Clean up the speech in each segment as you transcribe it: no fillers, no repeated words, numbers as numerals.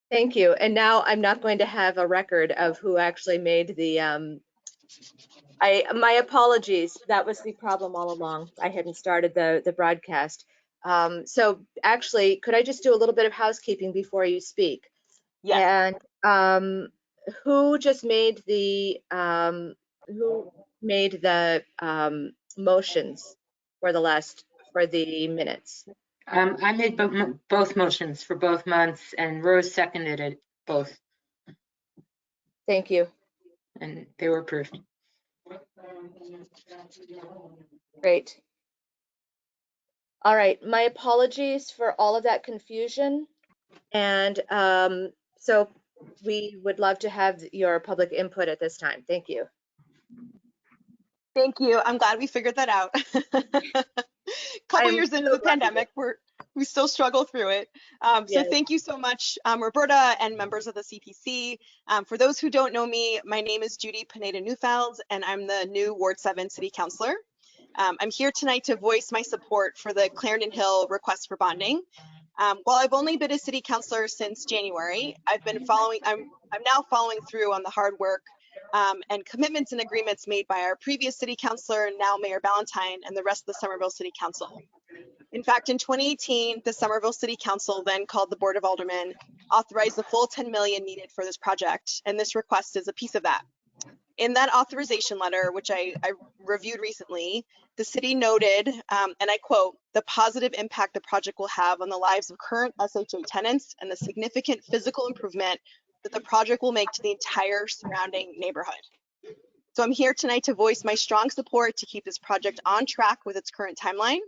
Thank you. And now I'm not going to have a record of who actually made the, my apologies. That was the problem all along. I hadn't started the broadcast. So actually, could I just do a little bit of housekeeping before you speak? Yes. And who just made who made the motions for the minutes? I made both motions for both months, and Rose seconded it both, Thank you. and they were approved. Great. All right. My apologies for all of that confusion. And so we would love to have your public input at this time. Thank you. Thank you. I'm glad we figured that out. Couple years into the pandemic, we still struggle through it. So Yes. thank you so much, Roberta and members of the CPC. For those who don't know me, my name is Judy Pineda-Neufeld, and I'm the new Ward 7 City Councilor. I'm here tonight to voice my support for the Clarendon Hill request for bonding. While I've only been a city councilor since January, I'm now following through on the hard work and commitments and agreements made by our previous city councilor, now Mayor Ballantyne, and the rest of the Somerville City Council. In fact, in 2018, the Somerville City Council, then called the Board of Aldermen, authorized the full $10 million needed for this project, and this request is a piece of that. In that authorization letter, which I reviewed recently, the city noted, and I quote, the positive impact the project will have on the lives of current SHA tenants and the significant physical improvement that the project will make to the entire surrounding neighborhood. So I'm here tonight to voice my strong support to keep this project on track with its current timeline.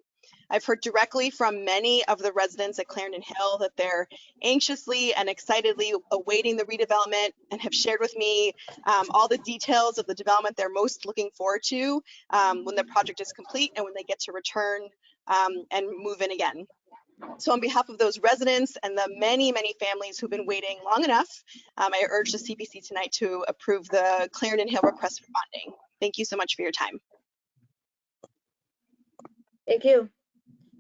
I've heard directly from many of the residents at Clarendon Hill that they're anxiously and excitedly awaiting the redevelopment and have shared with me all the details of the development they're most looking forward to when the project is complete and when they get to return and move in again. So on behalf of those residents and the many, many families who've been waiting long enough, I urge the CPC tonight to approve the Clarendon Hill request for bonding. Thank you so much for your time. Thank you.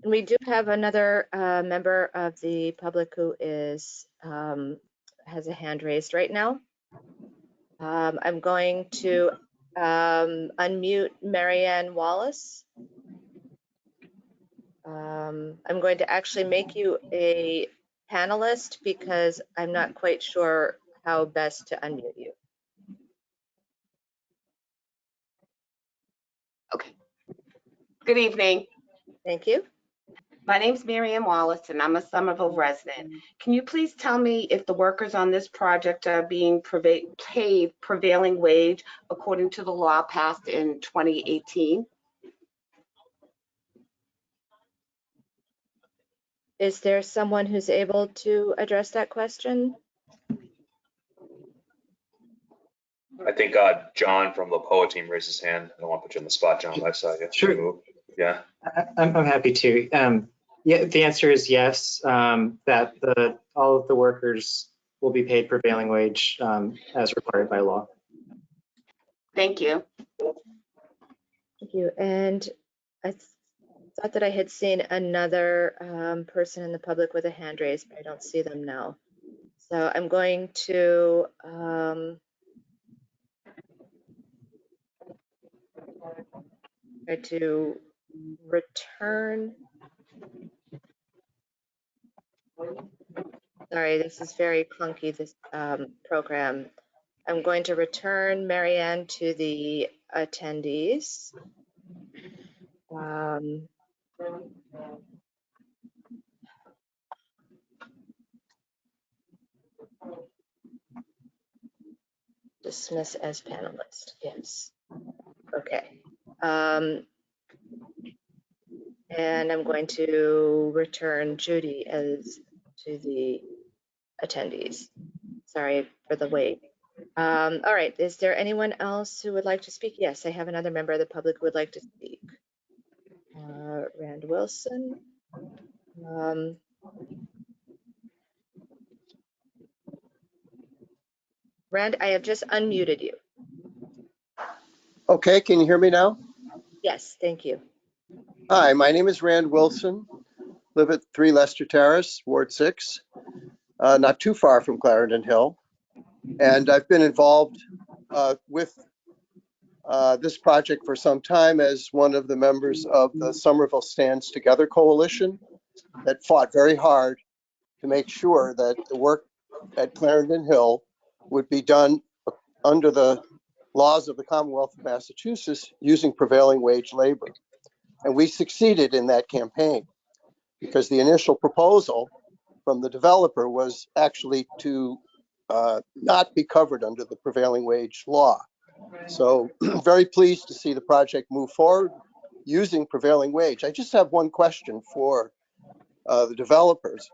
And we do have another member of the public who is has a hand raised right now. I'm going to unmute Marianne Wallace. I'm going to actually make you a panelist because I'm not quite sure how best to unmute you. Okay. Good evening. Thank you. My name is Miriam Wallace, and I'm a Somerville resident. Can you please tell me if the workers on this project are being paid prevailing wage according to the law passed in 2018? Is there someone who's able to address that question? I think John from the POA team raised his hand. I don't want to put you on the spot, John, but I saw you. Sure. Yeah. I'm happy to. Yeah, the answer is yes, that all of the workers will be paid prevailing wage as required by law. Thank you. Thank you. And I thought that I had seen another person in the public with a hand raised, but I don't see them now. So I'm going to try to return. Sorry, this is very clunky, this program. I'm going to return Marianne to the attendees. Dismiss as panelist, yes. Okay. And I'm going to return Judy as to the attendees. Sorry for the wait. All right, is there anyone else who would like to speak? Yes, I have another member of the public who would like to speak. Rand Wilson. Rand, I have just unmuted you. Okay, can you hear me now? Yes, thank you. Hi, my name is Rand Wilson, live at 3 Leicester Terrace, Ward 6. not too far from Clarendon Hill. And I've been involved with this project for some time as one of the members of the Somerville Stands Together Coalition that fought very hard to make sure that the work at Clarendon Hill would be done under the laws of the Commonwealth of Massachusetts using prevailing wage labor. And we succeeded in that campaign because the initial proposal from the developer was actually to not be covered under the prevailing wage law. So very pleased to see the project move forward using prevailing wage. I just have one question for the developers.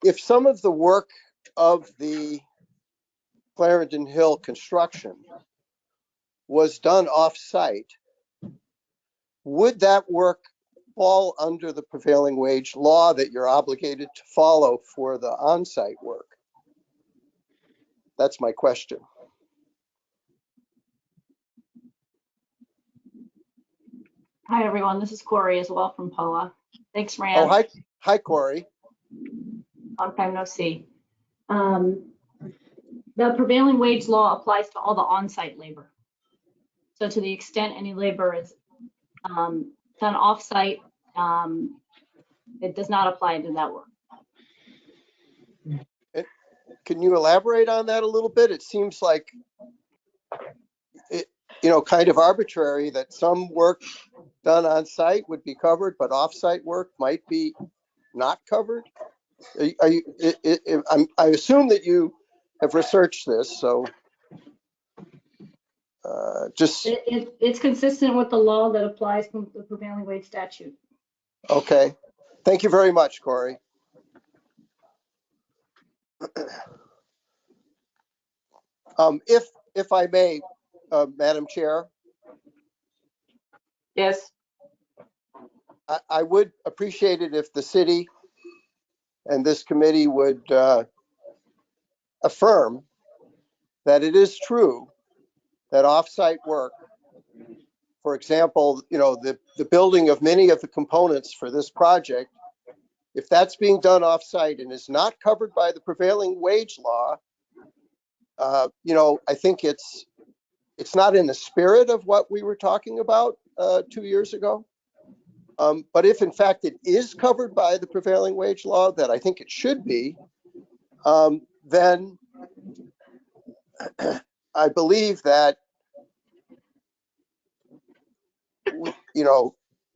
If some of the work of the Clarendon Hill construction was done off-site, would that work fall under the prevailing wage law that you're obligated to follow for the on-site work? That's my question. Hi, everyone. This is Corey as well from POA. Thanks, Rand. Oh, hi, Corey. Long time no see. The prevailing wage law applies to all the on-site labor. So to the extent any labor is done off-site, it does not apply to that work. Can you elaborate on that a little bit? It seems like it, kind of arbitrary that some work done on site would be covered, but off-site work might be not covered. I assume that you have researched this, so just It's consistent with the law that applies from the prevailing wage statute. okay. Thank you very much, Corey. If I may, Madam Chair. Yes. I would appreciate it if the city and this committee would affirm that it is true that off-site work, for example, the building of many of the components for this project, if that's being done off-site and is not covered by the prevailing wage law, I think it's not in the spirit of what we were talking about 2 years ago. But if in fact it is covered by the prevailing wage law, that I think it should be, then I believe that,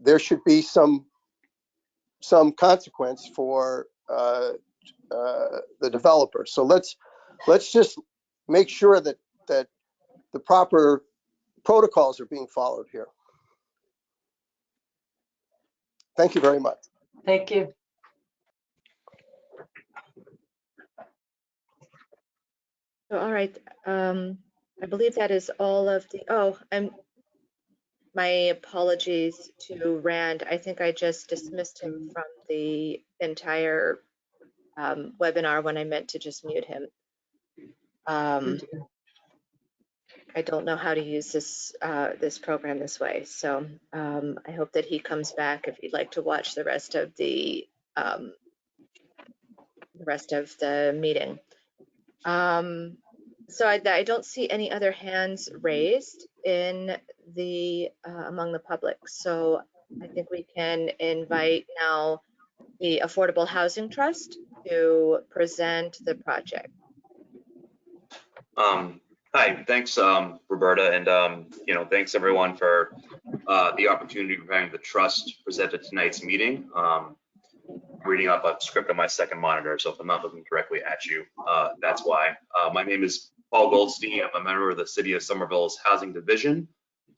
there should be some consequence for the developer. So let's just make sure that the proper protocols are being followed here. Thank you very much. Thank you. So, all right. I believe that is all of the, my apologies to Rand. I think I just dismissed him from the entire webinar when I meant to just mute him. I don't know how to use this this program this way, so I hope that he comes back if you'd like to watch the rest of the meeting. So I don't see any other hands raised in the among the public. So I think we can invite now the Affordable Housing Trust to present the project. Hi, thanks, Roberta, and thanks everyone for the opportunity of having the trust present at tonight's meeting. Reading up a script on my second monitor, so if I'm not looking directly at you, that's why. My name is Paul Goldstein. I'm a member of the City of Somerville's Housing Division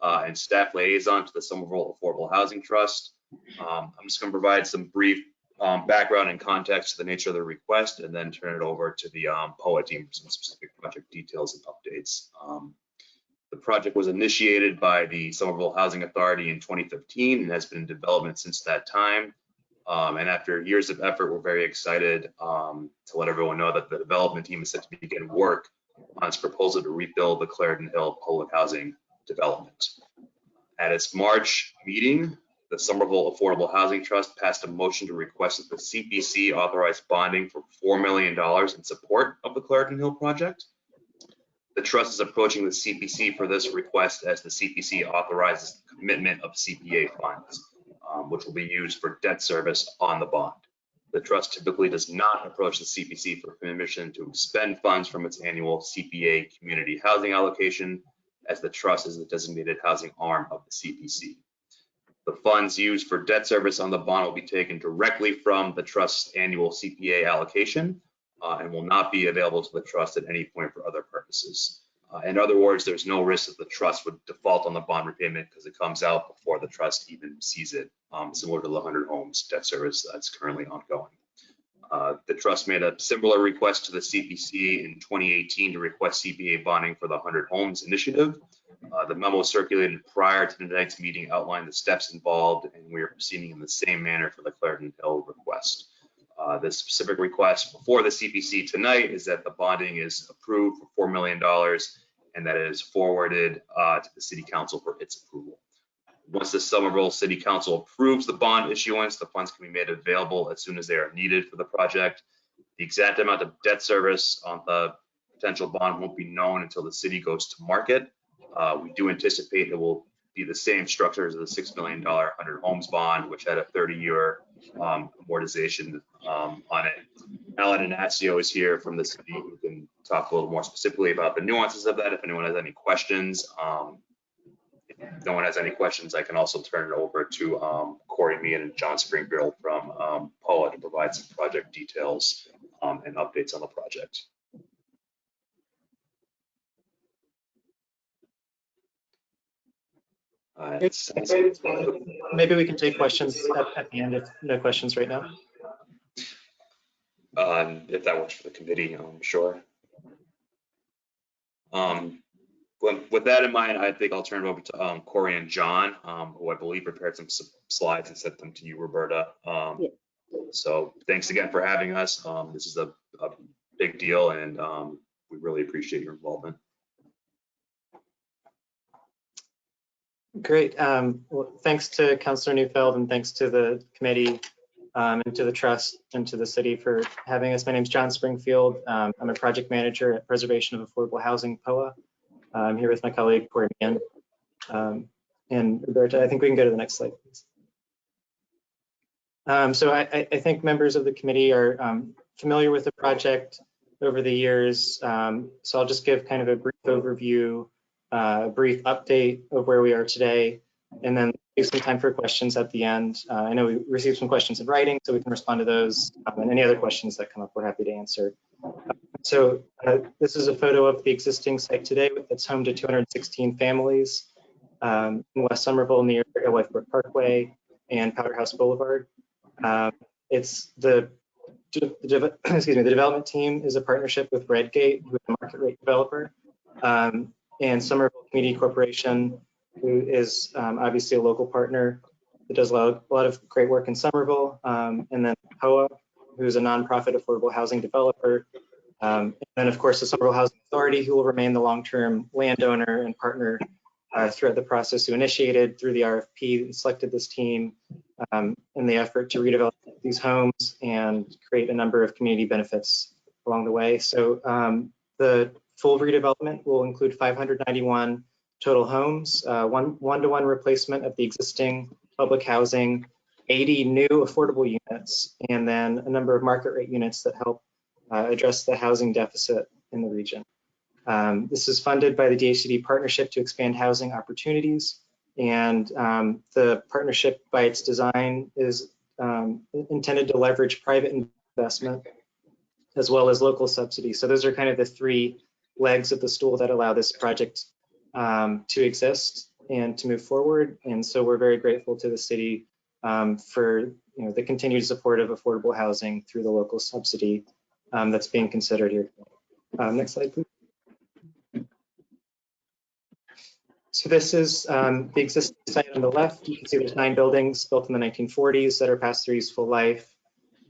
and staff liaison to the Somerville Affordable Housing Trust. I'm just going to provide some brief background and context to the nature of the request, and then turn it over to the POA team for some specific project details and updates. The project was initiated by the Somerville Housing Authority in 2015 and has been in development since that time. And after years of effort, we're very excited to let everyone know that the development team is set to begin work on its proposal to rebuild the Clarendon Hill public housing development. At its March meeting, the Somerville Affordable Housing Trust passed a motion to request that the CPC authorize bonding for $4 million in support of the Clarendon Hill project. The trust is approaching the CPC for this request as the CPC authorizes the commitment of CPA funds, which will be used for debt service on the bond. The trust typically does not approach the CPC for permission to expend funds from its annual CPA community housing allocation, as the trust is the designated housing arm of the CPC. The funds used for debt service on the bond will be taken directly from the trust's annual CPA allocation and will not be available to the trust at any point for other purposes. In other words, there's no risk that the trust would default on the bond repayment because it comes out before the trust even sees it, similar to the 100 homes debt service that's currently ongoing. The trust made a similar request to the CPC in 2018 to request CPA bonding for the 100 homes initiative. The memo circulated prior to tonight's meeting outlined the steps involved, and we are proceeding in the same manner for the Clarendon Hill request. The specific request before the CPC tonight is that the bonding is approved for $4 million and that it is forwarded to the City Council for its approval. Once the Somerville City Council approves the bond issuance, the funds can be made available as soon as they are needed for the project. The exact amount of debt service on the potential bond won't be known until the city goes to market. We do anticipate it will be the same structure as the $6 million 100 homes bond, which had a 30-year amortization on it. Alan Inacio is here from the city who can talk a little more specifically about the nuances of that if anyone has any questions. If no one has any questions, I can also turn it over to Corey Meehan and John Springfield from POA to provide some project details and updates on the project. Maybe we can take questions at the end if no questions right now. If that works for the committee, sure. With that in mind, I think I'll turn it over to Corey and John, who I believe prepared some slides and sent them to you, Roberta. Yeah. So thanks again for having us. This is a big deal, and we really appreciate your involvement. Great. Well, thanks to Councilor Neufeld and thanks to the committee and to the trust and to the city for having us. My name is John Springfield. I'm a project manager at Preservation of Affordable Housing, POA. I'm here with my colleague, Corey Meehan. And Roberta, I think we can go to the next slide, please. So I think members of the committee are familiar with the project over the years. So I'll just give kind of a brief overview, a brief update of where we are today, and then leave some time for questions at the end. I know we received some questions in writing, so we can respond to those, and any other questions that come up, we're happy to answer. So this is a photo of the existing site today that's home to 216 families in West Somerville near Airlifeboat Parkway and Powderhouse Boulevard. It's the development team is a partnership with Redgate, who is a market rate developer, and Somerville Community Corporation, who is obviously a local partner that does a lot of great work in Somerville, and then POA, who's a nonprofit affordable housing developer, and then of course the Somerville Housing Authority, who will remain the long-term landowner and partner throughout the process, who initiated through the RFP and selected this team in the effort to redevelop these homes and create a number of community benefits along the way. So the full redevelopment will include 591 total homes, one-to-one replacement of the existing public housing, 80 new affordable units, and then a number of market rate units that help address the housing deficit in the region. This is funded by the DHCD Partnership to Expand Housing Opportunities, and the partnership by its design is intended to leverage private investment as well as local subsidies. So those are kind of the three legs of the stool that allow this project to exist and to move forward. And so we're very grateful to the city for the continued support of affordable housing through the local subsidy that's being considered here. Next slide, please. So this is the existing site on the left. You can see there's 9 buildings built in the 1940s that are past their useful life.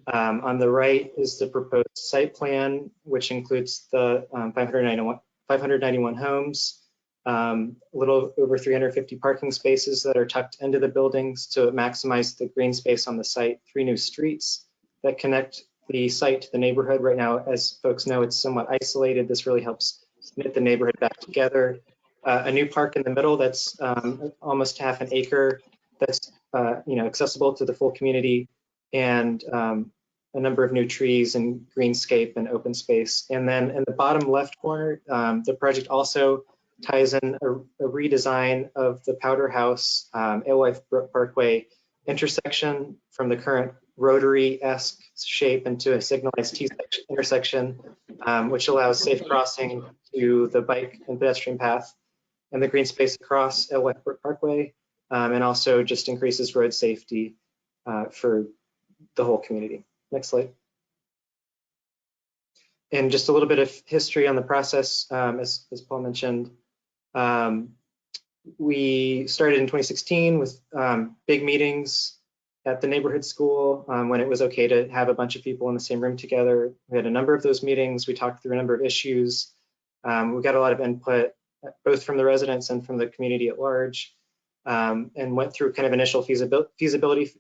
On the right is the proposed site plan, which includes the 591 homes, a little over 350 parking spaces that are tucked into the buildings to maximize the green space on the site, 3 new streets that connect the site to the neighborhood. Right now, as folks know, it's somewhat isolated. This really helps knit the neighborhood back together. A new park in the middle that's almost half an acre that's accessible to the full community, and a number of new trees and greenscape and open space. And then in the bottom left corner, the project also ties in a redesign of the Powder House Alewife Brook Parkway intersection from the current rotary-esque shape into a signalized T-intersection, which allows safe crossing to the bike and pedestrian path and the green space across Alewife Brook Parkway, and also just increases road safety for the whole community. Next slide. And just a little bit of history on the process, as Paul mentioned. We started in 2016 with big meetings at the neighborhood school when it was okay to have a bunch of people in the same room together. We had a number of those meetings. We talked through a number of issues. We got a lot of input, both from the residents and from the community at large, and went through kind of initial feasibility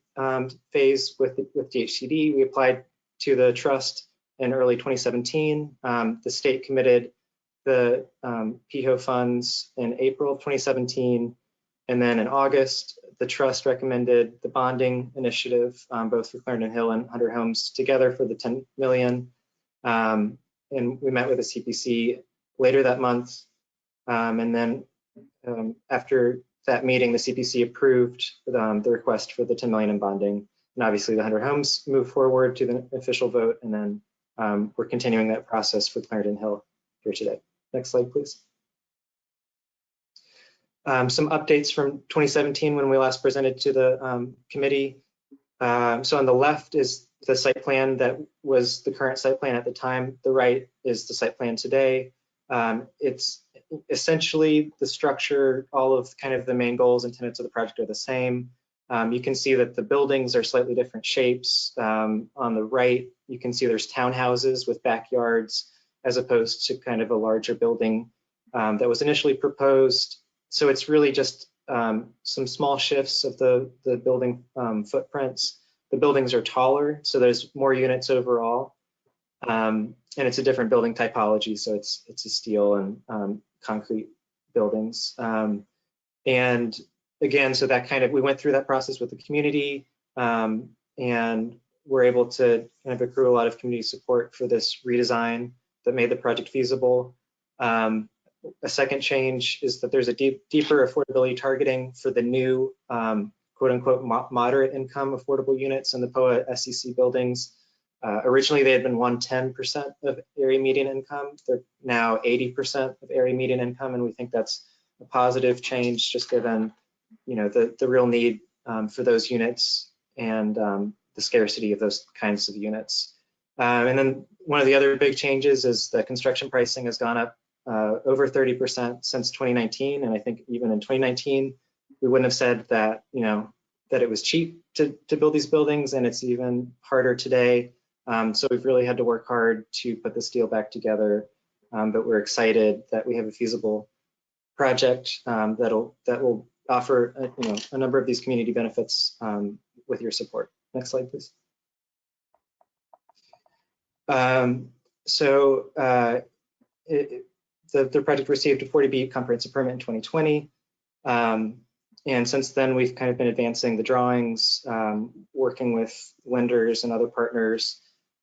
phase with DHCD. We applied to the trust in early 2017. The state committed the PIHO funds in April of 2017. And then in August, the trust recommended the bonding initiative, both for Clarendon Hill and Hunter Homes together for the 10 million. And we met with the CPC later that month. And then after that meeting, the CPC approved the request for the 10 million in bonding. And obviously the Hunter Homes moved forward to the official vote. And then we're continuing that process for Clarendon Hill here today. Next slide, please. Some updates from 2017 when we last presented to the committee. So on the left is the site plan that was the current site plan at the time. The right is the site plan today. It's essentially the structure, all of kind of the main goals and tenets of the project are the same. You can see that the buildings are slightly different shapes. On the right, you can see there's townhouses with backyards as opposed to kind of a larger building that was initially proposed. So it's really just some small shifts of the building footprints. The buildings are taller, so there's more units overall. And it's a different building typology, so it's a steel and concrete buildings. And again, so that kind of, we went through that process with the community and we're able to kind of accrue a lot of community support for this redesign that made the project feasible. A second change is that there's a deeper affordability targeting for the new quote unquote moderate income affordable units in the POA SEC buildings. Originally, they had been 110% of area median income. They're now 80% of area median income, and we think that's a positive change, just given the real need for those units and the scarcity of those kinds of units. And then one of the other big changes is the construction pricing has gone up over 30% since 2019, and I think even in 2019 we wouldn't have said that that it was cheap to build these buildings, and it's even harder today. So we've really had to work hard to put this deal back together, but we're excited that we have a feasible project that will offer a number of these community benefits with your support. Next slide, please. The project received a 40B comprehensive permit in 2020. And since then, we've kind of been advancing the drawings, working with lenders and other partners,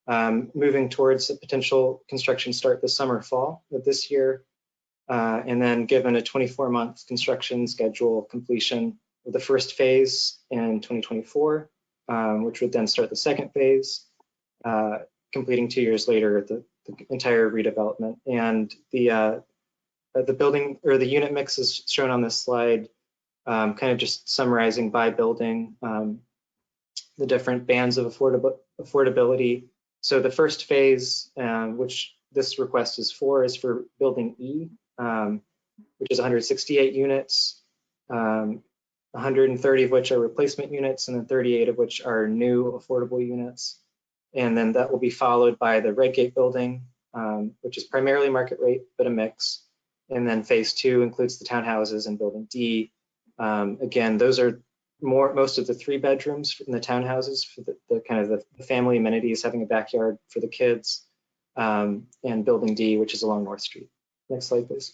moving towards a potential construction start this summer, fall of this year. And then given a 24-month construction schedule completion of the first phase in 2024, which would then start the second phase, completing 2 years later the entire redevelopment. And the building or the unit mix is shown on this slide, kind of just summarizing by building the different bands of affordability. So the first phase, which this request is for building E, which is 168 units, 130 of which are replacement units, and then 38 of which are new affordable units. And then that will be followed by the Redgate building, which is primarily market rate, but a mix. And then phase 2 includes the townhouses and building D. Again, those are most of the 3 bedrooms in the townhouses for the kind of the family amenities, having a backyard for the kids, and building D, which is along North Street. Next slide, please.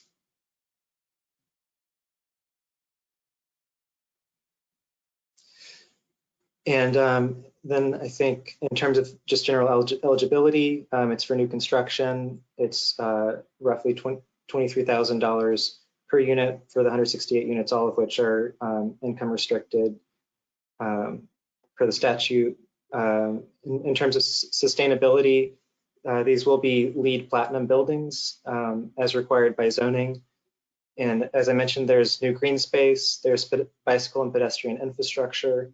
And then I think in terms of just general eligibility, it's for new construction. It's roughly $23,000 per unit for the 168 units, all of which are income restricted per the statute. In terms of sustainability, these will be LEED Platinum buildings as required by zoning. And as I mentioned, there's new green space, there's bicycle and pedestrian infrastructure.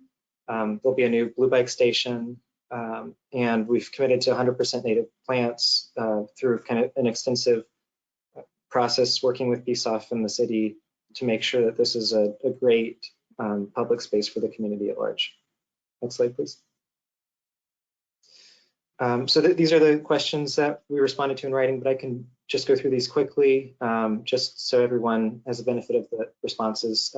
There'll be a new blue bike station, and we've committed to 100% native plants through kind of an extensive process working with BSOF and the city to make sure that this is a great public space for the community at large. Next slide, please. So these are the questions that we responded to in writing, but I can just go through these quickly, just so everyone has the benefit of the responses.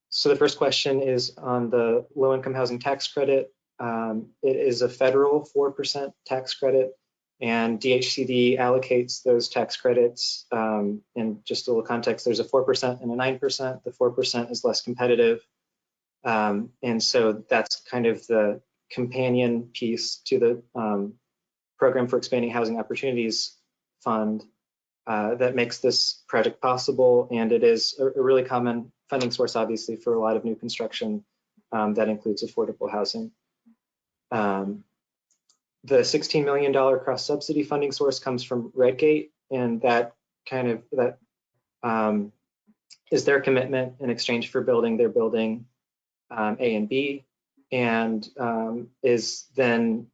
So the first question is on the low-income housing tax credit. It is a federal 4% tax credit, and DHCD allocates those tax credits. And just a little context, there's a 4% and a 9%. The 4% is less competitive. And so that's kind of the companion piece to the Program for Expanding Housing Opportunities Fund that makes this project possible. And it is a really common funding source, obviously, for a lot of new construction that includes affordable housing. The $16 million cross-subsidy funding source comes from Redgate, and that is their commitment in exchange for building their building A and B, and is then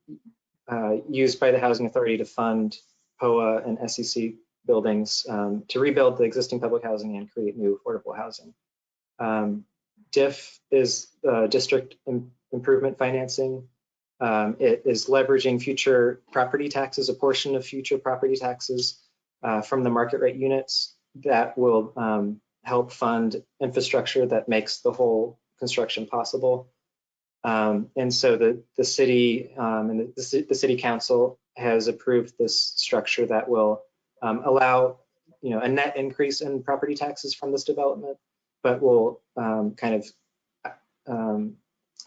used by the Housing Authority to fund POA and SEC buildings to rebuild the existing public housing and create new affordable housing. DIF is district improvement financing. It is leveraging future property taxes, a portion of future property taxes from the market rate units that will help fund infrastructure that makes the whole construction possible. And so the city and the city council has approved this structure that will allow a net increase in property taxes from this development, but will kind of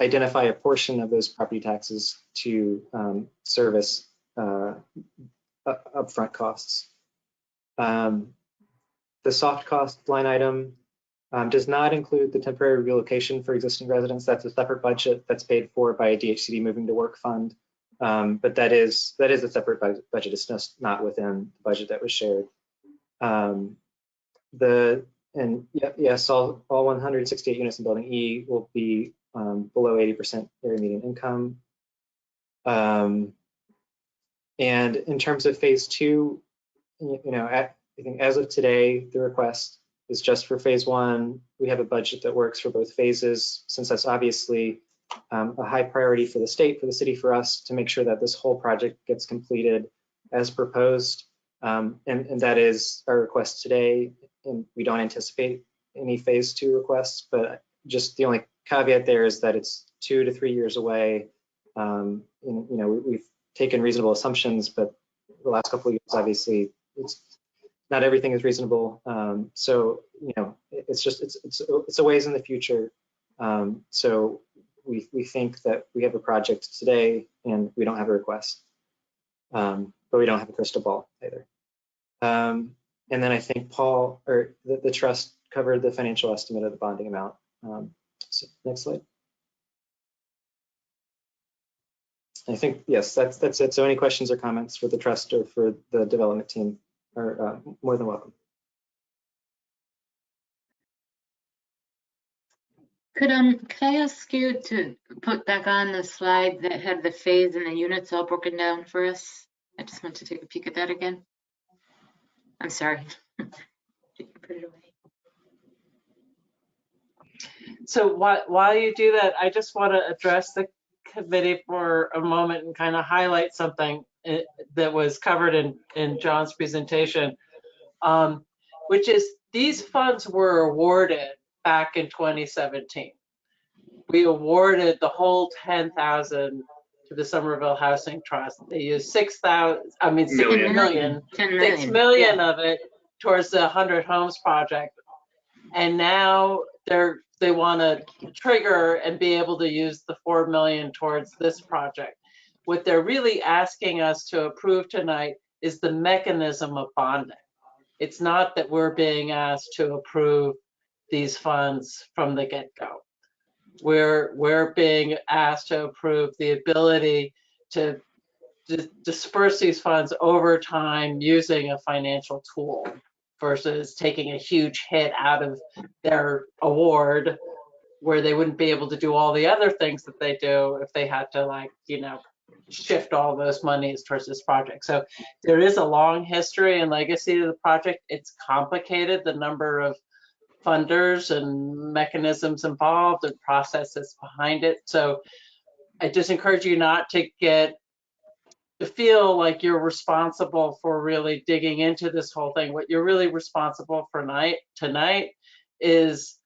identify a portion of those property taxes to service upfront costs. The soft cost line item does not include the temporary relocation for existing residents. That's a separate budget that's paid for by a DHCD Moving to Work fund. But that is a separate budget. It's just not within the budget that was shared. Yes, all 168 units in Building E will be below 80% area median income. And in terms of phase 2, I think as of today, the request is just for phase 1. We have a budget that works for both phases, since that's obviously a high priority for the state, for the city, for us to make sure that this whole project gets completed as proposed. And that is our request today. And we don't anticipate any phase 2 requests, but just the only caveat there is that it's 2 to 3 years away. We've taken reasonable assumptions, but the last couple of years, obviously, not everything is reasonable. So it's a ways in the future. So we think that we have a project today, and we don't have a request, but we don't have a crystal ball either. And then I think Paul, or the trust, covered the financial estimate of the bonding amount. So next slide. I think, yes, that's it. So any questions or comments for the trust or for the development team are more than welcome. Could I ask you to put back on the slide that had the phase and the units all broken down for us? I just want to take a peek at that again. I'm sorry. You can put it away. So while you do that, I just want to address the committee for a moment and kind of highlight something that was covered in John's presentation. which is these funds were awarded back in 2017. We awarded the whole 10,000 to the Somerville Housing Trust. They used 6,000, I mean, 6 Million. million, 10 6 million. million Yeah. of it towards the 100 Homes project. And now they want to trigger and be able to use the 4 million towards this project. What they're really asking us to approve tonight is the mechanism of bonding. It's not that we're being asked to approve these funds from the get-go. We're being asked to approve the ability to disperse these funds over time using a financial tool versus taking a huge hit out of their award where they wouldn't be able to do all the other things that they do if they had to, like, you know, shift all those monies towards this project. So there is a long history and legacy to the project. It's complicated, the number of funders and mechanisms involved and processes behind it. So I just encourage you not to feel like you're responsible for really digging into this whole thing. What you're really responsible for tonight is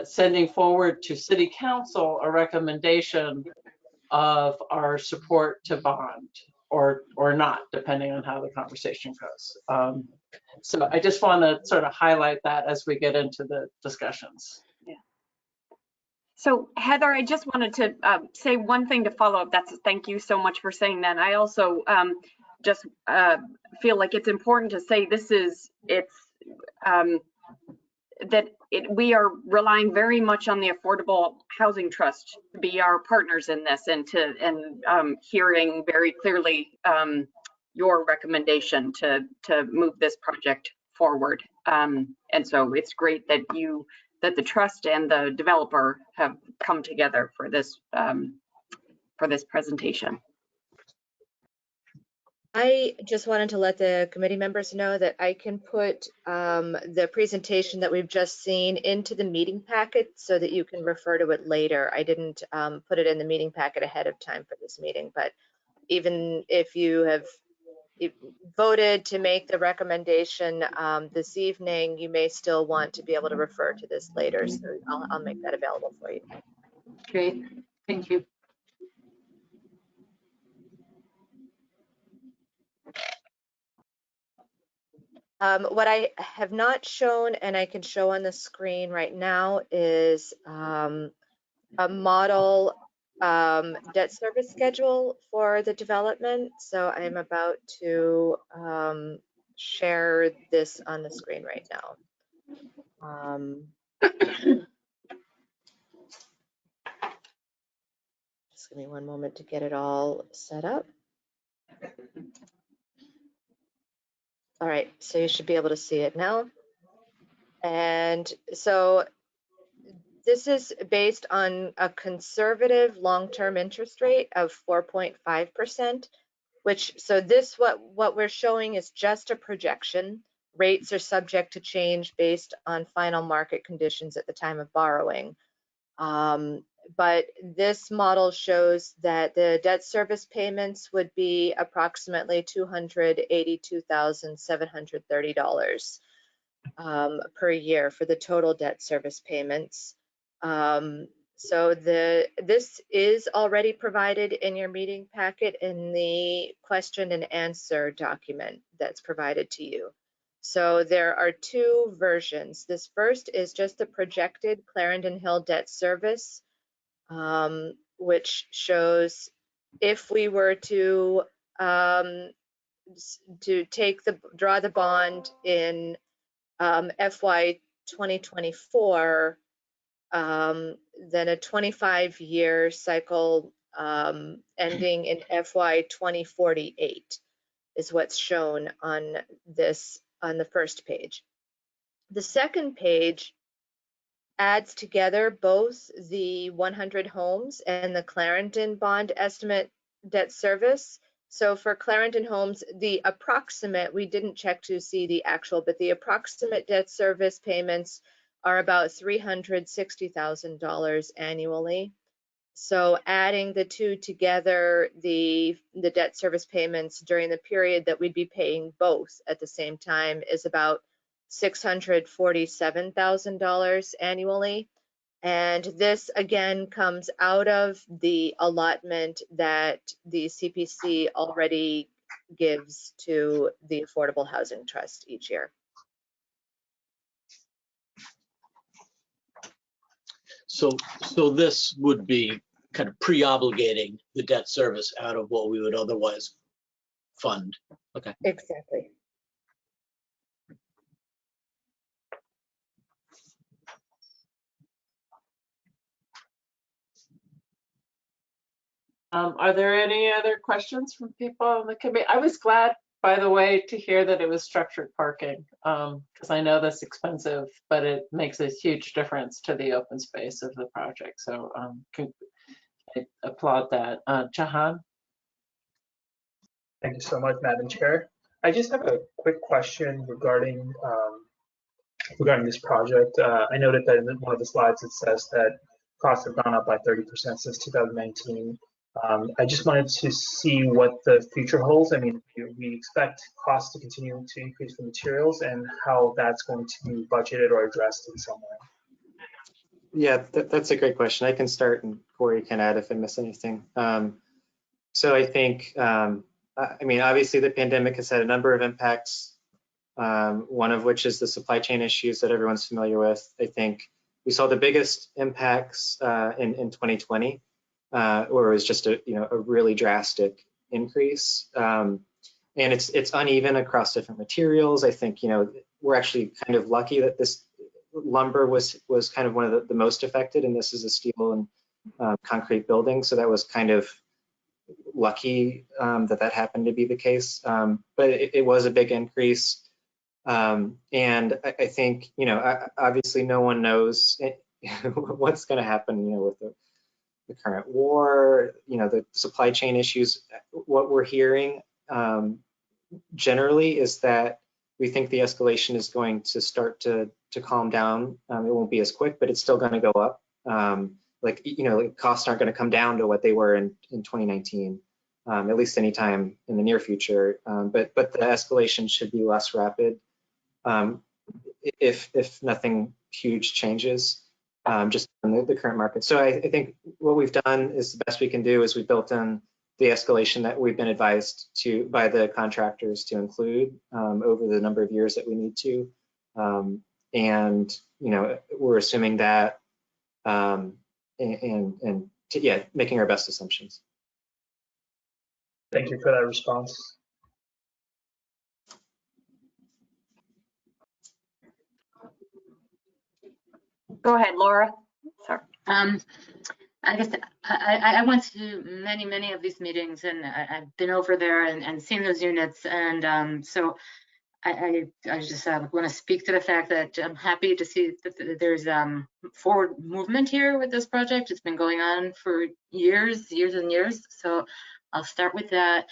sending forward to City Council a recommendation of our support to bond or not, depending on how the conversation goes. So I just want to sort of highlight that as we get into the discussions. So Heather, I just wanted to say one thing to follow up. Thank you so much for saying that. I also just feel like it's important to say we are relying very much on the Affordable Housing Trust to be our partners in this and hearing very clearly your recommendation to move this project forward. And so it's great that the trust and the developer have come together for this presentation. I just wanted to let the committee members know that I can put the presentation that we've just seen into the meeting packet so that you can refer to it later. I didn't put it in the meeting packet ahead of time for this meeting, but even if you have voted to make the recommendation this evening, you may still want to be able to refer to this later. So I'll make that available for you. Great. Thank you. What I have not shown and I can show on the screen right now is a model debt service schedule for the development. So I'm about to share this on the screen right now. Just give me one moment to get it all set up. All right, so you should be able to see it now. And so this is based on a conservative long-term interest rate of 4.5%, what we're showing is just a projection. Rates are subject to change based on final market conditions at the time of borrowing. But this model shows that the debt service payments would be approximately $282,730 per year for the total debt service payments. So this is already provided in your meeting packet in the question and answer document that's provided to you. So there are two versions. This first is just the projected Clarendon Hill debt service, which shows if we were to draw the bond in FY 2024, then a 25-year cycle ending in FY 2048 is what's shown on the first page. The second page adds together both the 100 Homes and the Clarendon bond estimate debt service. So for Clarendon Homes, the approximate, we didn't check to see the actual, but the approximate debt service payments are about $360,000 annually. So adding the two together, the debt service payments during the period that we'd be paying both at the same time is about $647,000 annually. And this again comes out of the allotment that the CPC already gives to the Affordable Housing Trust each year. So this would be kind of pre-obligating the debt service out of what we would otherwise fund. Okay. Exactly. Are there any other questions from people on the committee? I was glad, by the way, to hear that it was structured parking, because I know that's expensive, but it makes a huge difference to the open space of the project. So I applaud that. Jahan? Thank you so much, Madam Chair. I just have a quick question regarding this project. I noted that in one of the slides it says that costs have gone up by 30% since 2019. I just wanted to see what the future holds. I mean, we expect costs to continue to increase for materials, and how that's going to be budgeted or addressed in some way. Yeah, that's a great question. I can start and Corey can add if I miss anything. So I think, I mean, obviously the pandemic has had a number of impacts, one of which is the supply chain issues that everyone's familiar with. I think we saw the biggest impacts in 2020, where it was just a really drastic increase. And it's uneven across different materials. I think, we're actually kind of lucky that this lumber was kind of one of the most affected, and this is a steel and concrete building. So that was kind of lucky that happened to be the case. But it was a big increase. And I think, obviously no one knows what's going to happen, with the current war, the supply chain issues. What we're hearing generally is that we think the escalation is going to start to calm down. It won't be as quick, but it's still going to go up. Costs aren't going to come down to what they were in 2019, at least anytime in the near future. But the escalation should be less rapid if nothing huge changes, just in the current market. So I think what we've done is the best we can do is we built in the escalation that we've been advised to by the contractors to include over the number of years that we need to. And we're assuming that making our best assumptions. Thank you for that response. Go ahead, Laura. Sorry. I guess I went to many of these meetings, and I've been over there and seen those units, and so I just want to speak to the fact that I'm happy to see that there's forward movement here with this project. It's been going on for years and years, so I'll start with that.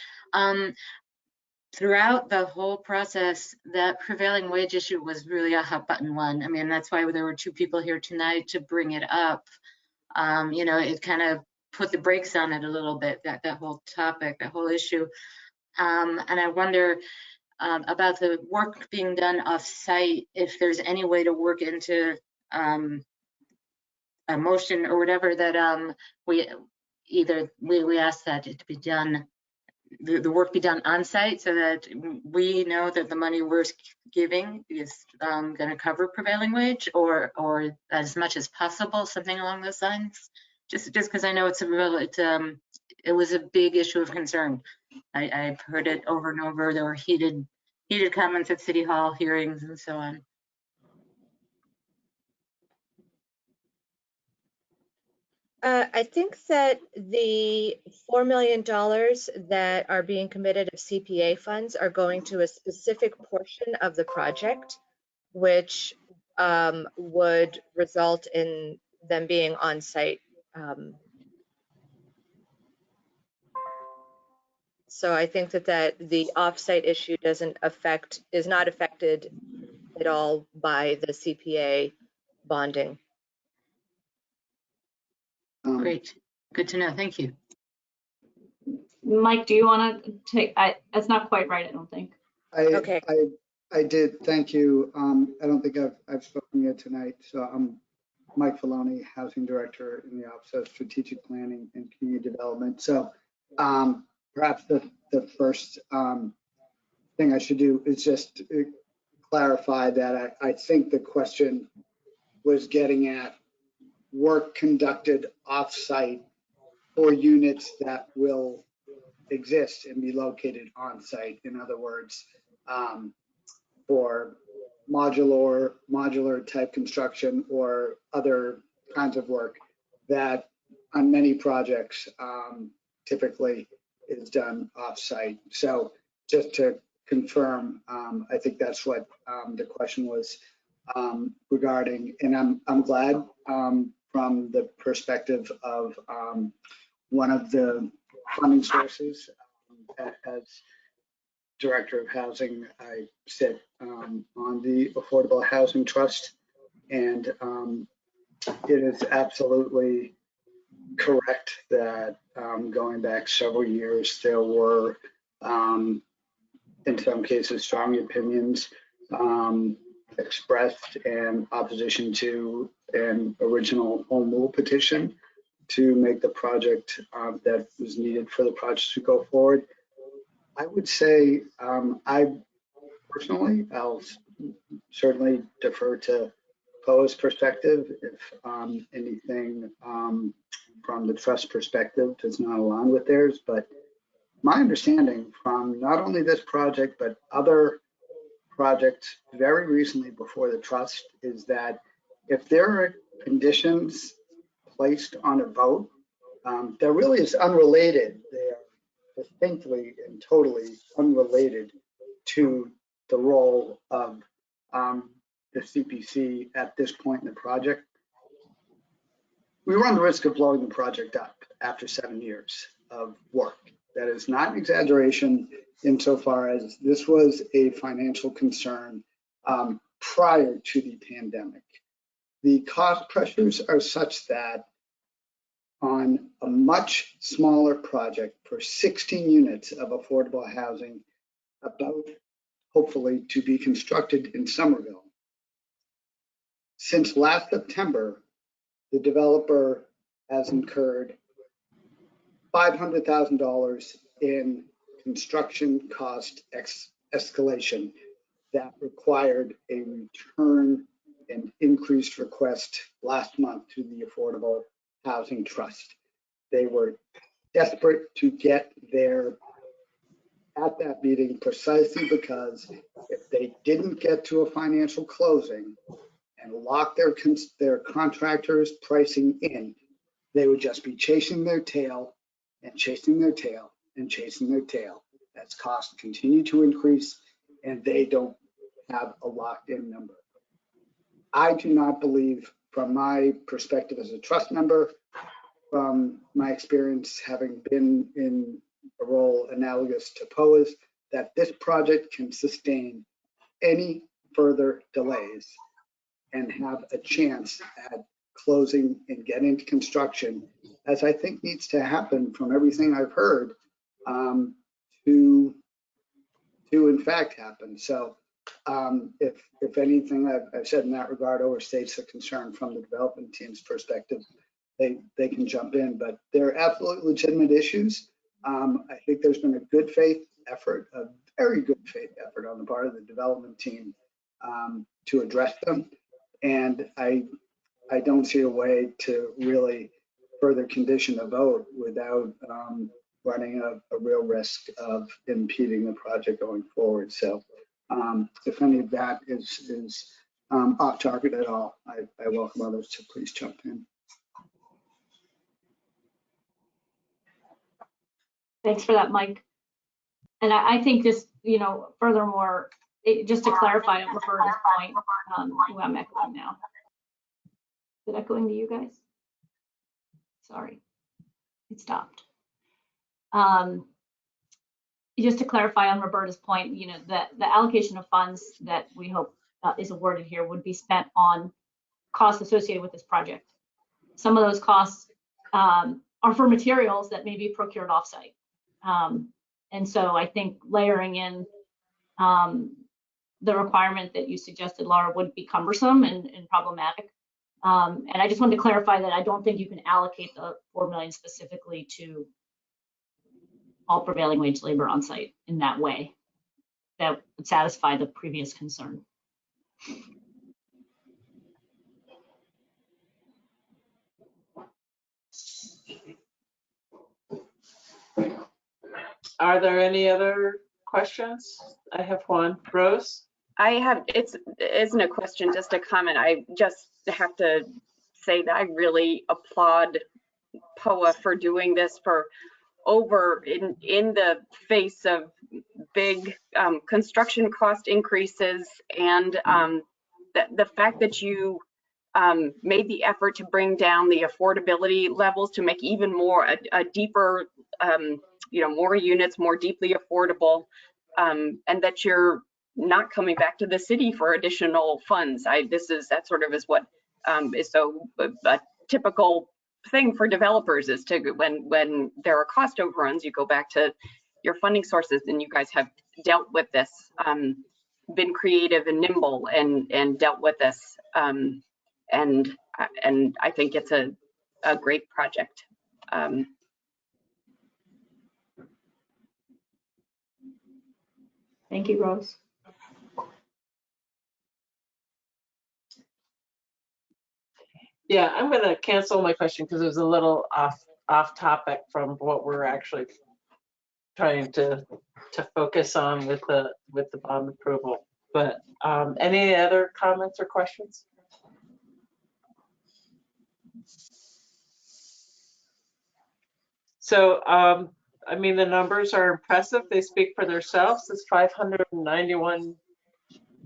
Throughout the whole process, that prevailing wage issue was really a hot button one. I mean, that's why there were two people here tonight to bring it up. It kind of put the brakes on it a little bit, that whole topic, that whole issue. And I wonder about the work being done off-site, if there's any way to work into a motion or whatever that we ask that it be done, the work be done on site, so that we know that the money we're giving is going to cover prevailing wage, or as much as possible, something along those lines. Just because I know it was a big issue of concern. I've heard it over and over. There were heated comments at City Hall hearings and so on. I think that the $4 million that are being committed of CPA funds are going to a specific portion of the project, which would result in them being on site. So I think that the offsite issue is not affected at all by the CPA bonding. Great, good to know. Thank you. Mike, do you want to take? That's not quite right, I don't think. Okay. I did, thank you. I don't think I've spoken yet tonight. So I'm Mike Filoni, Housing Director in the Office of Strategic Planning and Community Development. So perhaps the first thing I should do is just clarify that I think the question was getting at work conducted off-site for units that will exist and be located on-site. In other words, for modular type construction or other kinds of work that on many projects typically is done off-site. So just to confirm, I think that's what the question was regarding, and I'm glad from the perspective of one of the funding sources as Director of Housing, I sit on the Affordable Housing Trust, and it is absolutely correct that going back several years, there were, in some cases, strong opinions expressed in opposition to an original home rule petition to make the project that was needed for the project to go forward. I would say I personally, I'll certainly defer to Poe's perspective if anything from the trust perspective does not align with theirs. But my understanding from not only this project, but other projects very recently before the trust is that if there are conditions placed on a vote that really is unrelated, they are distinctly and totally unrelated to the role of the CPC at this point in the project, we run the risk of blowing the project up after 7 years of work. That is not an exaggeration insofar as this was a financial concern prior to the pandemic. The cost pressures are such that on a much smaller project for 16 units of affordable housing, about hopefully to be constructed in Somerville. Since last September, the developer has incurred $500,000 in construction cost escalation that required a return and increased request last month to the Affordable Housing Trust. They were desperate to get there at that meeting precisely because if they didn't get to a financial closing and lock their contractors' pricing in, they would just be chasing their tail and chasing their tail and chasing their tail as costs continue to increase and they don't have a locked-in number. I do not believe, from my perspective as a trust member, from my experience having been in a role analogous to POA's, that this project can sustain any further delays and have a chance at closing and getting to construction, as I think needs to happen from everything I've heard, to in fact happen. So if anything I've said in that regard overstates the concern from the development team's perspective, they can jump in, but they're absolutely legitimate issues. I think there's been a good faith effort, a very good faith effort on the part of the development team to address them. And I don't see a way to really further condition a vote without running a real risk of impeding the project going forward. So if any of that is off target at all, I welcome others to please jump in. Thanks for that, Mike. And I think just, furthermore, just to clarify on Roberta's point, who I'm echoing now. Is it echoing to you guys? Sorry, it stopped. Just to clarify on Roberta's point, that the allocation of funds that we hope is awarded here would be spent on costs associated with this project. Some of those costs are for materials that may be procured offsite. And so I think layering in the requirement that you suggested, Laura, would be cumbersome and problematic. And I just wanted to clarify that I don't think you can allocate the 4 million specifically to all prevailing wage labor on site in that way. That would satisfy the previous concern. Are there any other questions? I have one. Rose? I have, it isn't a question, just a comment. I just have to say that I really applaud POA for doing this for in the face of big construction cost increases, and the fact that you made the effort to bring down the affordability levels to make even more a deeper, more units, more deeply affordable, and that you're not coming back to the city for additional funds. That sort of is what is so a typical thing for developers, is to when there are cost overruns, you go back to your funding sources, and you guys have dealt with this, been creative and nimble and dealt with this, and I think it's a great project. Thank you, Rose. Yeah, I'm going to cancel my question because it was a little off topic from what we're actually trying to focus on with the bond approval. But any other comments or questions? So, I mean, the numbers are impressive. They speak for themselves. It's 591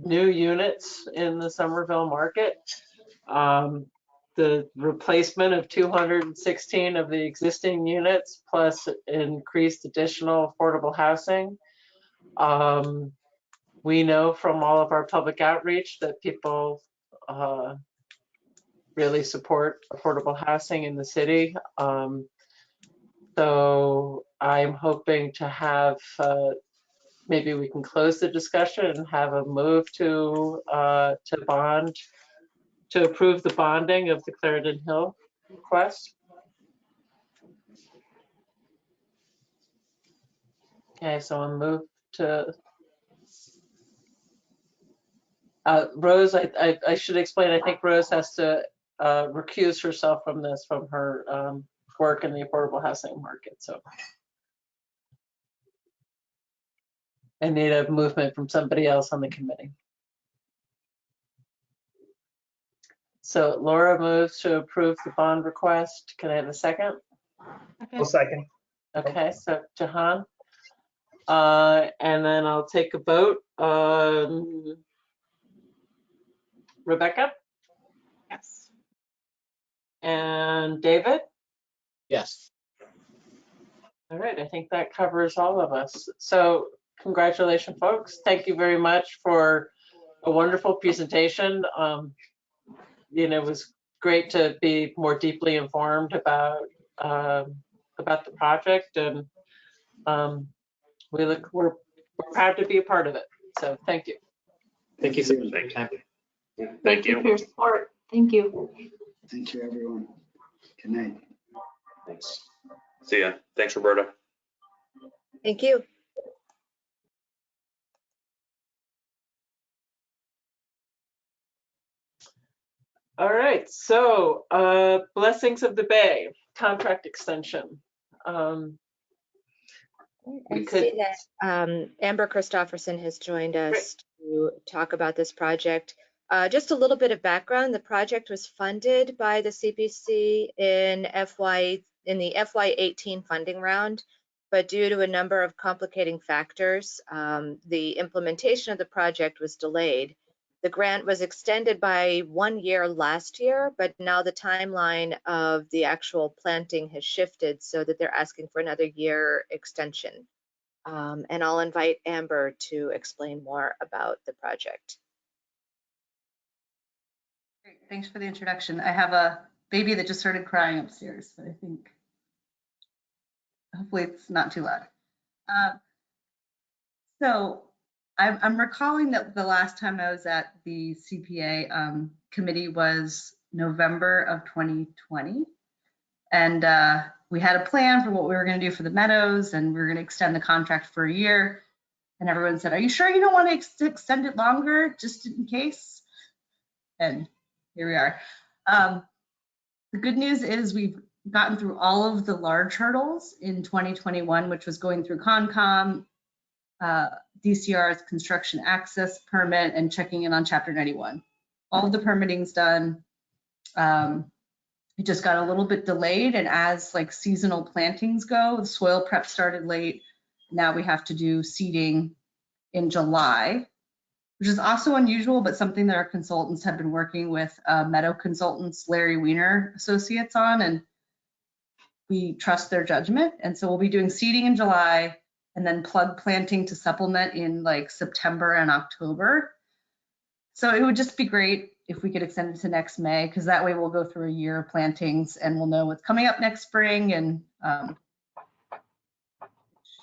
new units in the Somerville market. The replacement of 216 of the existing units, plus increased additional affordable housing. We know from all of our public outreach that people really support affordable housing in the city. So I'm hoping to have, maybe we can close the discussion and have a move to approve the bonding of the Clarendon Hill request. Okay, so I'll move to Rose. I should explain, I think Rose has to recuse herself from this, from her work in the affordable housing market. So I need a movement from somebody else on the committee. So Laura moves to approve the bond request. Can I have a second? I'll second. Okay, so Jahan. And then I'll take a vote. Rebecca? Yes. And David? Yes. All right, I think that covers all of us. So congratulations, folks. Thank you very much for a wonderful presentation. It was great to be more deeply informed about the project, and we're proud to be a part of it. So thank you. Thank you so much for your time. Thank you. For your support. Thank you. Thank you, everyone. Good night. Thanks. See ya. Thanks, Roberta. Thank you. All right, so Blessings of the Bay contract extension. I see that Amber Christofferson has joined us to talk about this project. Just a little bit of background. The project was funded by the CPC in the FY18 funding round, but due to a number of complicating factors, the implementation of the project was delayed. The grant was extended by 1 year last year, but now the timeline of the actual planting has shifted so that they're asking for another year extension. And I'll invite Amber to explain more about the project. Great, thanks for the introduction. I have a baby that just started crying upstairs, but I think hopefully it's not too loud. So I'm recalling that the last time I was at the CPA committee was November of 2020. And we had a plan for what we were going to do for the meadows, and we were going to extend the contract for a year. And everyone said, "Are you sure you don't want to extend it longer, just in case?" And here we are. The good news is we've gotten through all of the large hurdles in 2021, which was going through Concom, DCR's construction access permit, and checking in on Chapter 91. All of the permitting's done. It just got a little bit delayed, and as like seasonal plantings go, the soil prep started late. Now we have to do seeding in July, which is also unusual, but something that our consultants have been working with Meadow Consultants, Larry Weiner Associates on, and we trust their judgment. And so we'll be doing seeding in July and then plug planting to supplement in like September and October. So it would just be great if we could extend it to next May, because that way we'll go through a year of plantings and we'll know what's coming up next spring, and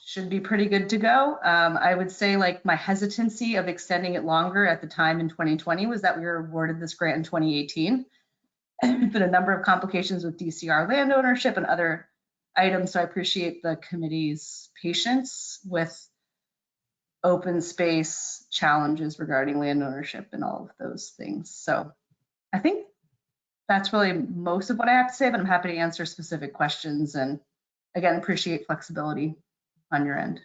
should be pretty good to go. I would say like my hesitancy of extending it longer at the time in 2020 was that we were awarded this grant in 2018. There's been a number of complications with DCR land ownership and other items, so I appreciate the committee's patience with open space challenges regarding land ownership and all of those things. So I think that's really most of what I have to say, but I'm happy to answer specific questions, and again, appreciate flexibility on your end.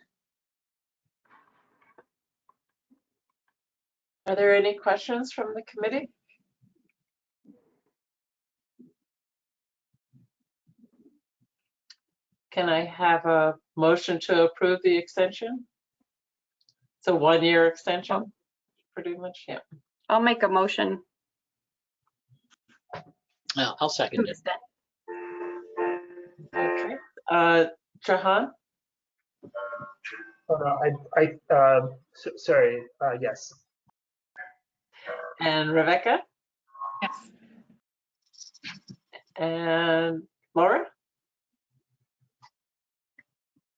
Are there any questions from the committee? Can I have a motion to approve the extension? It's a 1-year extension, pretty much, yeah. I'll make a motion. I'll second it. Okay. Jahan? Oh, no, sorry, yes. And Rebecca? Yes. And Laura?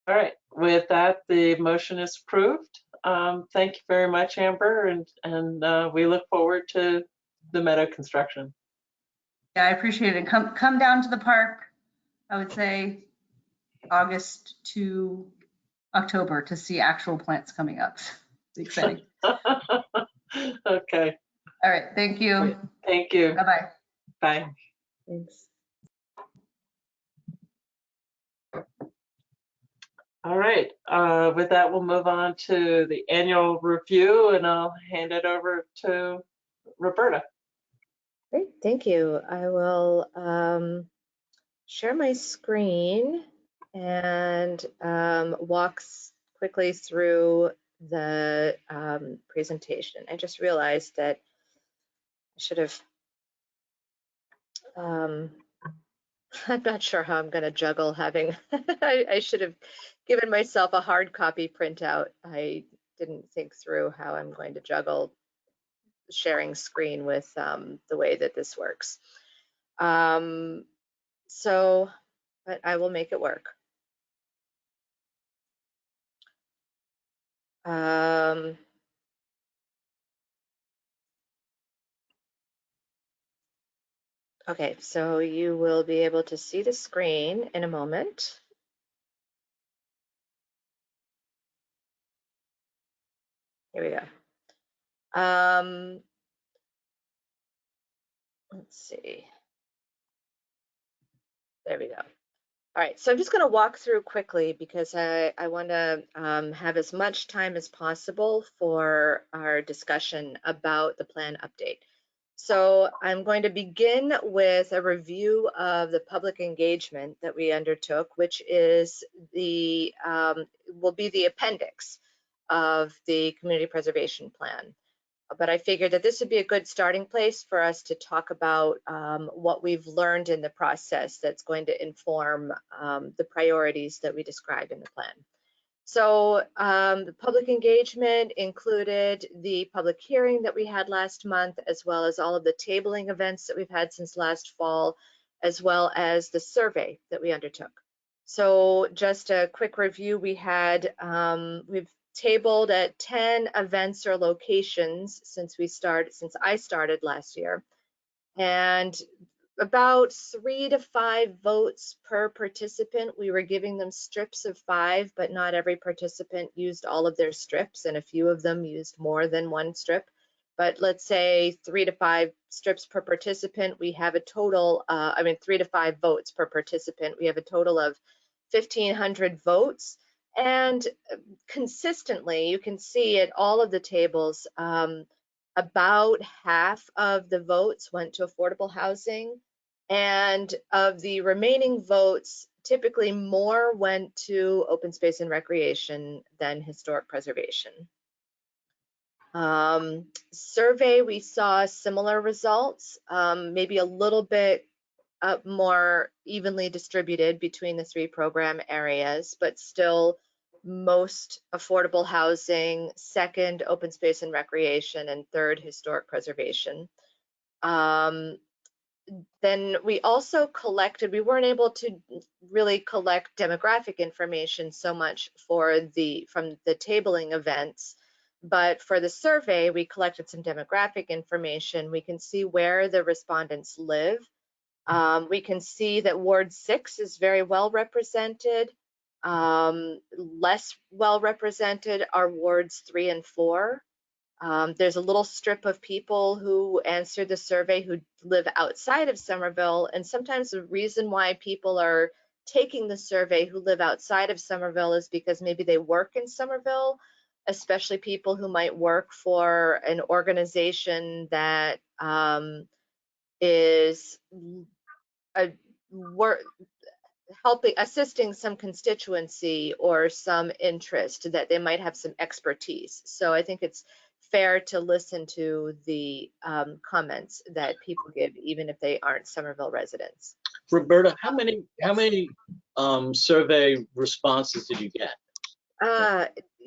All right, with that, the motion is approved. Thank you very much, Amber, and we look forward to the meadow construction. Yeah, I appreciate it. Come down to the park, I would say August to October, to see actual plants coming up. It's exciting. Okay. All right, thank you. Thank you. Bye-bye. Bye. Thanks. All right, with that, we'll move on to the annual review, and I'll hand it over to Roberta. Great, thank you. I will share my screen and walk quickly through the presentation. I just realized that I should have, I'm not sure how I'm going to juggle having, I should have given myself a hard copy printout. I didn't think through how I'm going to juggle sharing screen with the way that this works. But I will make it work. Okay, so you will be able to see the screen in a moment. Here we go. Let's see. There we go. All right, so I'm just going to walk through quickly because I want to have as much time as possible for our discussion about the plan update. So I'm going to begin with a review of the public engagement that we undertook, which is the will be the appendix of the community preservation plan. But I figured that this would be a good starting place for us to talk about what we've learned in the process that's going to inform the priorities that we describe in the plan. So the public engagement included the public hearing that we had last month, as well as all of the tabling events that we've had since last fall, as well as the survey that we undertook. So just a quick review, we've tabled at 10 events or locations since I started last year, and about 3 to 5 votes per participant. We were giving them strips of 5, but not every participant used all of their strips, and a few of them used more than one strip. But let's say 3 to 5 strips per participant. We have a total, 3 to 5 votes per participant. We have a total of 1,500 votes. And consistently, you can see at all of the tables, about half of the votes went to affordable housing, and of the remaining votes, typically more went to open space and recreation than historic preservation. Survey, we saw similar results, maybe a little bit more evenly distributed between the 3 program areas, but still most affordable housing, second open space and recreation, and third historic preservation. Then we also collected, we weren't able to really collect demographic information so much from the tabling events, but for the survey, we collected some demographic information. We can see where the respondents live. We can see that Ward 6 is very well represented. Less well represented are Wards 3 and 4. There's a little strip of people who answered the survey who live outside of Somerville, and sometimes the reason why people are taking the survey who live outside of Somerville is because maybe they work in Somerville, especially people who might work for an organization that is assisting some constituency or some interest, that they might have some expertise. So I think it's fair to listen to the comments that people give, even if they aren't Somerville residents. Roberta, how many survey responses did you get?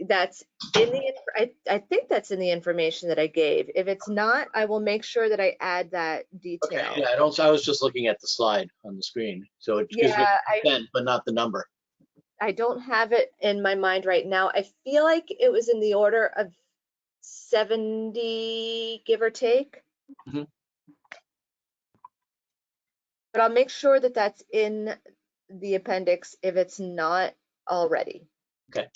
That's in the, I think that's in the information that I gave. If it's not, I will make sure that I add that detail. Okay, yeah, I was just looking at the slide on the screen, so it gives me the percent, but not the number. I don't have it in my mind right now. I feel like it was in the order of 70, give or take. Mhm. But I'll make sure that that's in the appendix if it's not already. Okay.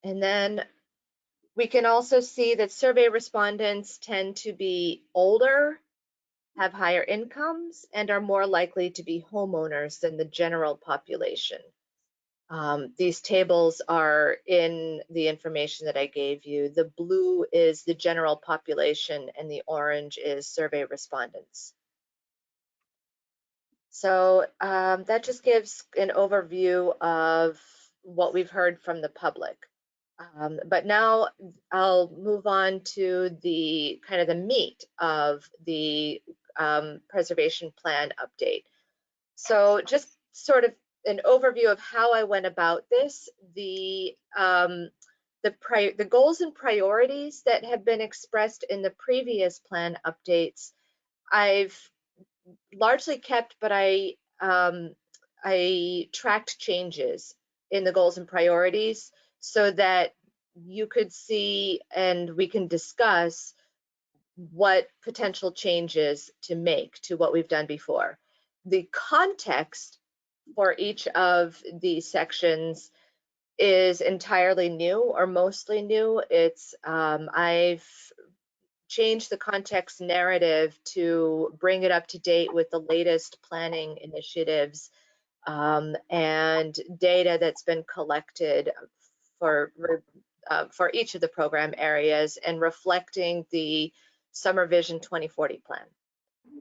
And then we can also see that survey respondents tend to be older, have higher incomes, and are more likely to be homeowners than the general population. These tables are in the information that I gave you. The blue is the general population and the orange is survey respondents. So that just gives an overview of what we've heard from the public. But now I'll move on to the kind of the meat of the preservation plan update. So just sort of an overview of how I went about this. The goals and priorities that have been expressed in the previous plan updates, I've largely kept, but I tracked changes in the goals and priorities so that you could see and we can discuss what potential changes to make to what we've done before. The context for each of these sections is entirely new or mostly new. It's I've changed the context narrative to bring it up to date with the latest planning initiatives and data that's been collected for each of the program areas and reflecting the Summer Vision 2040 plan.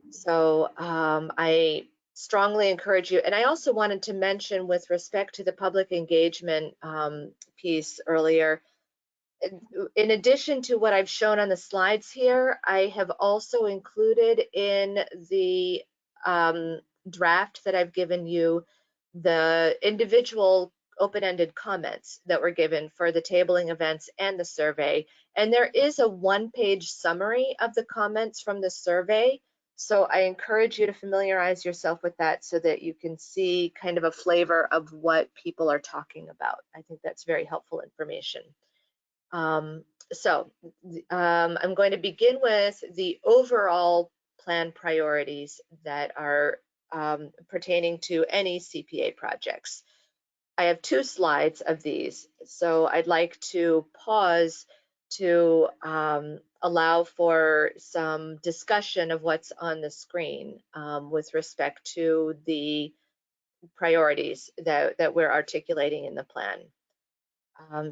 So I strongly encourage you, and I also wanted to mention with respect to the public engagement piece earlier, in addition to what I've shown on the slides here, I have also included in the draft that I've given you the individual open-ended comments that were given for the tabling events and the survey. And there is a one-page summary of the comments from the survey. So I encourage you to familiarize yourself with that so that you can see kind of a flavor of what people are talking about. I think that's very helpful information. I'm going to begin with the overall plan priorities that are pertaining to any CPA projects. I have 2 slides of these, so I'd like to pause to allow for some discussion of what's on the screen with respect to the priorities that we're articulating in the plan.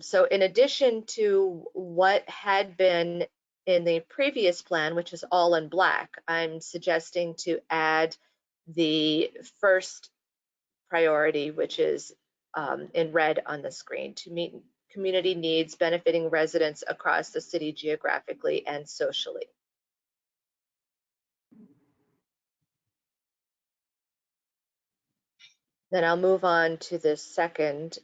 So in addition to what had been in the previous plan, which is all in black, I'm suggesting to add the first priority, which is in red on the screen, to meet community needs benefiting residents across the city geographically and socially. Then I'll move on to the second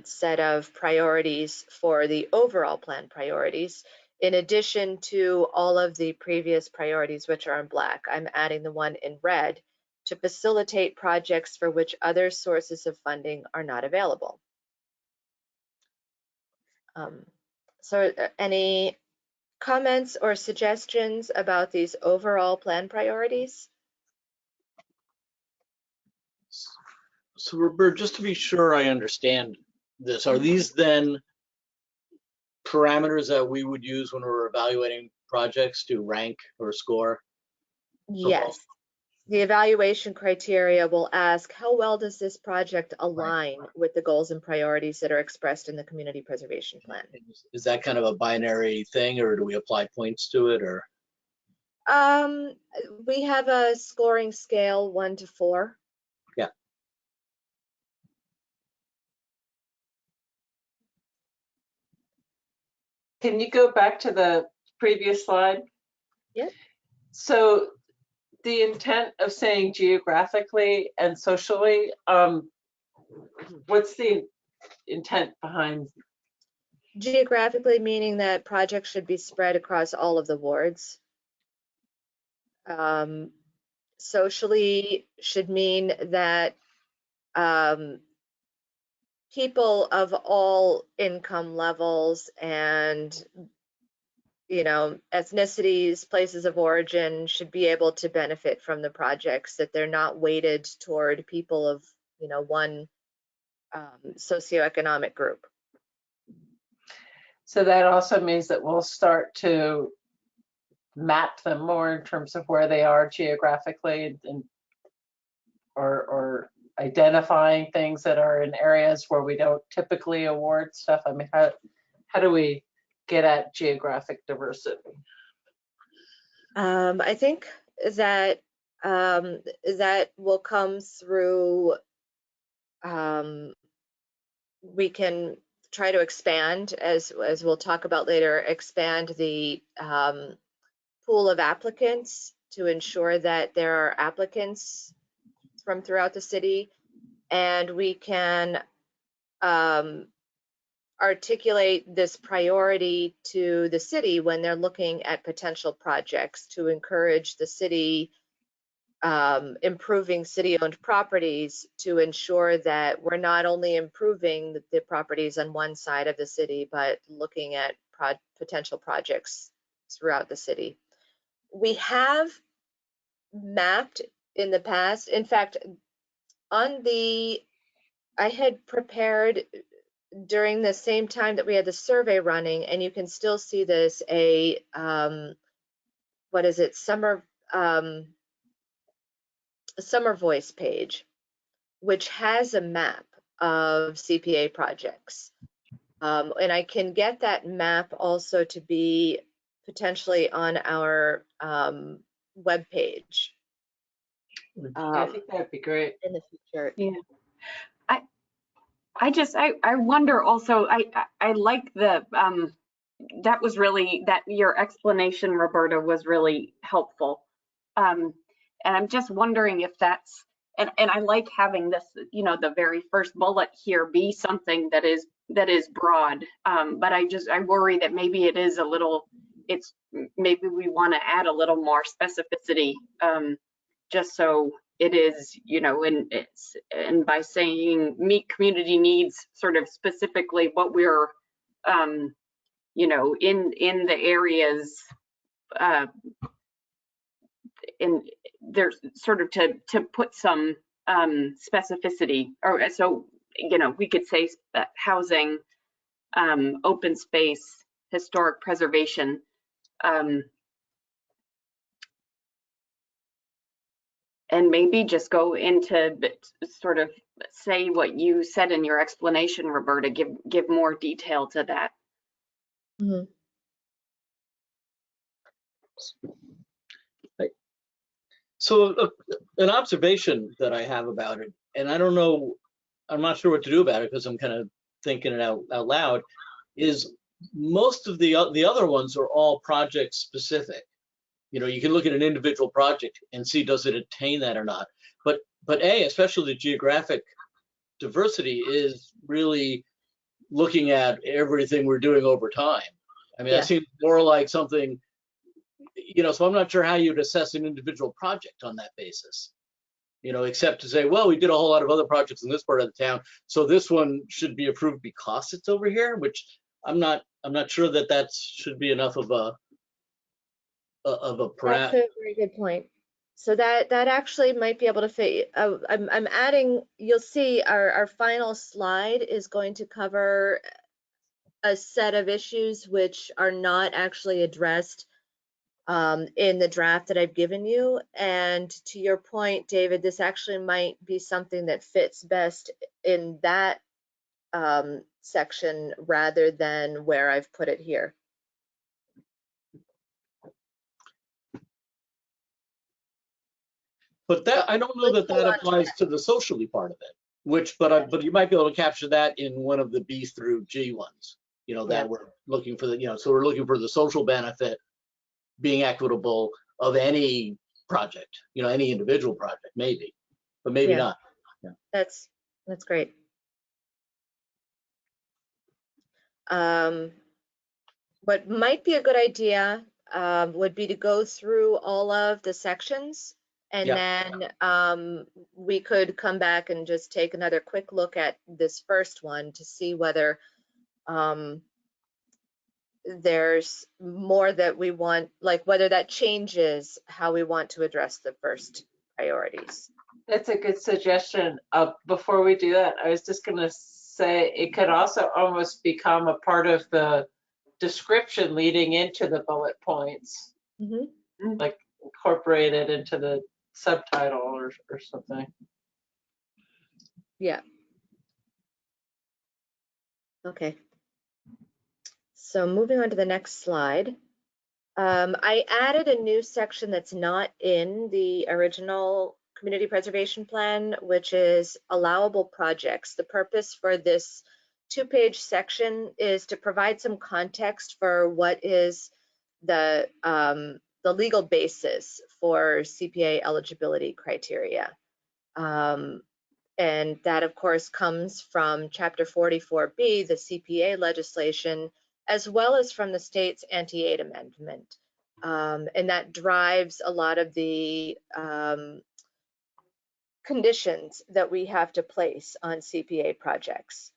set of priorities for the overall plan priorities. In addition to all of the previous priorities, which are in black, I'm adding the one in red to facilitate projects for which other sources of funding are not available. So any comments or suggestions about these overall plan priorities? So Roberta, just to be sure I understand this, are these then parameters that we would use when we're evaluating projects to rank or score? Yes. The evaluation criteria will ask, how well does this project align with the goals and priorities that are expressed in the community preservation plan? Is that kind of a binary thing, or do we apply points to it, or? We have a scoring scale 1 to 4. Yeah. Can you go back to the previous slide? Yep. So the intent of saying geographically and socially, what's the intent behind? Geographically, meaning that projects should be spread across all of the wards. Socially should mean that people of all income levels and ethnicities, places of origin should be able to benefit from the projects, that they're not weighted toward people of one socioeconomic group. So that also means that we'll start to map them more in terms of where they are geographically, and or identifying things that are in areas where we don't typically award stuff. I mean, how do we get at geographic diversity? I think that that will come through. We can try to expand, as we'll talk about later, expand the pool of applicants to ensure that there are applicants from throughout the city, and we can articulate this priority to the city when they're looking at potential projects to encourage the city improving city-owned properties, to ensure that we're not only improving the properties on one side of the city, but looking at potential projects throughout the city. We have mapped in the past, in fact, I had prepared during the same time that we had the survey running, and you can still see this, what is it, summer voice page, which has a map of CPA projects. And I can get that map also to be potentially on our web page. I think that'd be great in the future. Yeah. I wonder also, I like the, that was really, that your explanation, Roberta, was really helpful. And I'm just wondering if that's, and I like having this, the very first bullet here be something that is broad. But I worry that maybe it is a little maybe we want to add a little more specificity, just so it is, you know, and by saying meet community needs, sort of specifically what we're, you know, in the areas, in there's sort of to put some specificity, or so, you know, we could say that housing, open space, historic preservation, and maybe just go into sort of say what you said in your explanation, Roberta, give more detail to that. Mhm. So an observation that I have about it, and I don't know, I'm not sure what to do about it because I'm kind of thinking it out loud, is most of the other ones are all project specific. You know, you can look at an individual project and see does it attain that or not. But especially the geographic diversity is really looking at everything we're doing over time. I mean, Yeah. that seems more like something, you know, so I'm not sure how you'd assess an individual project on that basis, you know, except to say, well, we did a whole lot of other projects in this part of the town, so this one should be approved because it's over here, which I'm not sure that should be enough of a That's a very good point. So that actually might be able to fit. I'm adding, you'll see our final slide is going to cover a set of issues which are not actually addressed in the draft that I've given you. And to your point, David, this actually might be something that fits best in that section rather than where I've put it here. But that, I don't know that that applies to the socially part of it, but you might be able to capture that in one of the B through G ones, you know, that we're looking for the, you know, so we're looking for the social benefit being equitable of any project, you know, any individual project, maybe, but maybe not. Yeah. That's great. What might be a good idea would be to go through all of the sections, and then we could come back and just take another quick look at this first one to see whether there's more that we want, like whether that changes how we want to address the first priorities. That's a good suggestion. Before we do that, I was just going to say it could also almost become a part of the description leading into the bullet points, like incorporated into the subtitle or something. Yeah. Okay. So moving on to the next slide. I added a new section that's not in the original community preservation plan, which is allowable projects. The purpose for this 2-page section is to provide some context for what is the legal basis for CPA eligibility criteria. And that, of course, comes from Chapter 44B, the CPA legislation, as well as from the state's anti-aid amendment. And that drives a lot of the conditions that we have to place on CPA projects.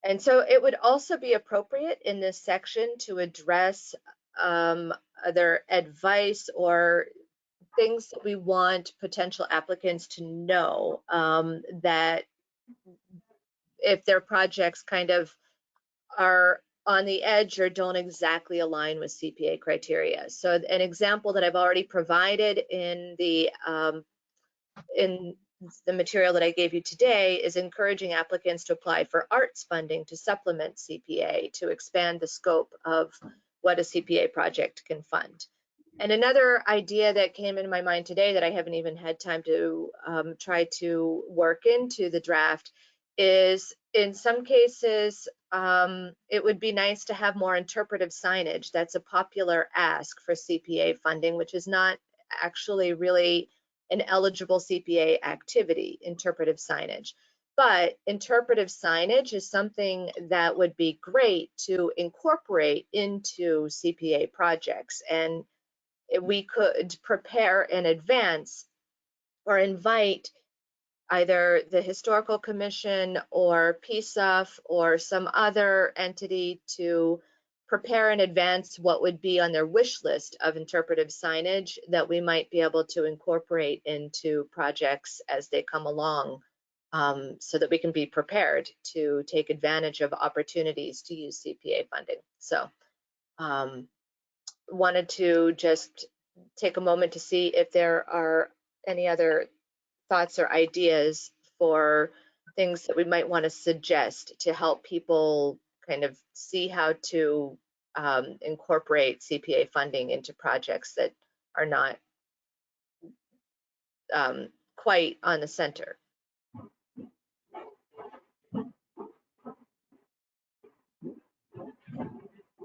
And so it would also be appropriate in this section to address other advice or things that we want potential applicants to know, that if their projects kind of are on the edge or don't exactly align with CPA criteria. So an example that I've already provided in the material that I gave you today is encouraging applicants to apply for arts funding to supplement CPA to expand the scope of what a CPA project can fund. And another idea that came in my mind today that I haven't even had time to try to work into the draft is, in some cases, it would be nice to have more interpretive signage. That's a popular ask for CPA funding, which is not actually really an eligible CPA activity, interpretive signage. But interpretive signage is something that would be great to incorporate into CPA projects. And we could prepare in advance or invite either the Historical Commission or PSUF or some other entity to prepare in advance what would be on their wish list of interpretive signage that we might be able to incorporate into projects as they come along, so that we can be prepared to take advantage of opportunities to use CPA funding. So wanted to just take a moment to see if there are any other thoughts or ideas for things that we might want to suggest to help people kind of see how to incorporate CPA funding into projects that are not quite on the center.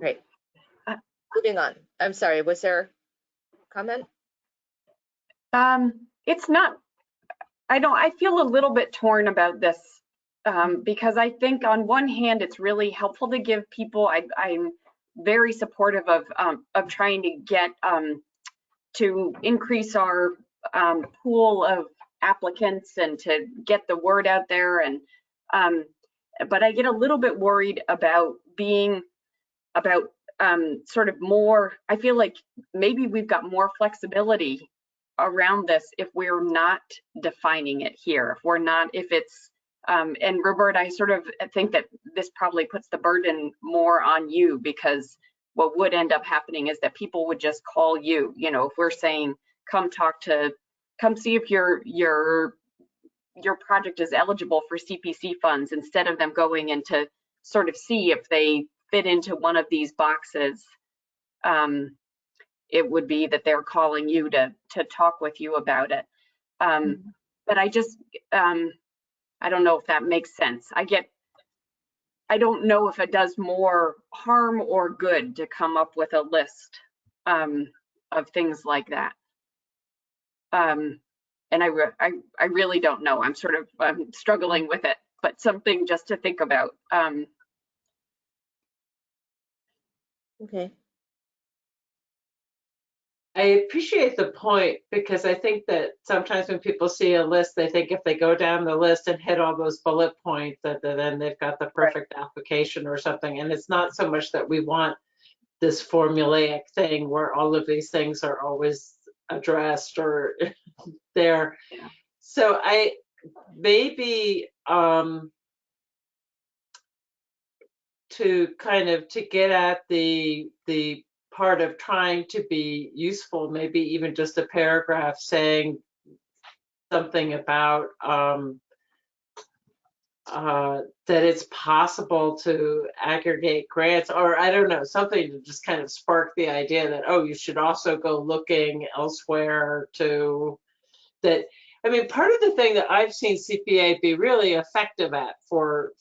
Right. Moving on. I'm sorry, was there a comment? It's not, I feel a little bit torn about this because I think on one hand, it's really helpful to give people, I'm very supportive of trying to get to increase our pool of applicants and to get the word out there. And but I get a little bit worried about sort of more, I feel like maybe we've got more flexibility around this if we're not defining it here, if it's, and Roberta, I sort of think that this probably puts the burden more on you, because what would end up happening is that people would just call you, if we're saying, come see if your project is eligible for CPC funds, instead of them going in to sort of see if they fit into one of these boxes. It would be that they're calling you to talk with you about it. But I just, I don't know if that makes sense. I don't know if it does more harm or good to come up with a list of things like that. And I really don't know. I'm sort of struggling with it, but something just to think about. Okay. I appreciate the point, because I think that sometimes when people see a list, they think if they go down the list and hit all those bullet points, that then they've got the perfect application or something. And it's not so much that we want this formulaic thing where all of these things are always addressed or there. So I maybe to get at the part of trying to be useful, maybe even just a paragraph saying something about that it's possible to aggregate grants, or I don't know, something to just kind of spark the idea that, oh, you should also go looking elsewhere to that. I mean, part of the thing that I've seen CPA be really effective at for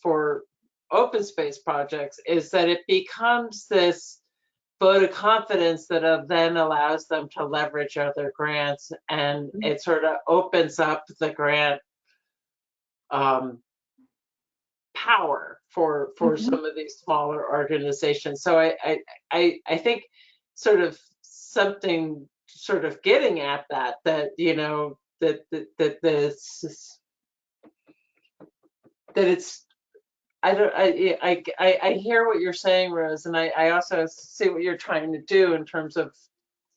open space projects is that it becomes this vote of confidence that then allows them to leverage other grants, and it sort of opens up the grant power for some of these smaller organizations. So I think sort of something sort of getting at that it's I hear what you're saying, Rose, and I also see what you're trying to do in terms of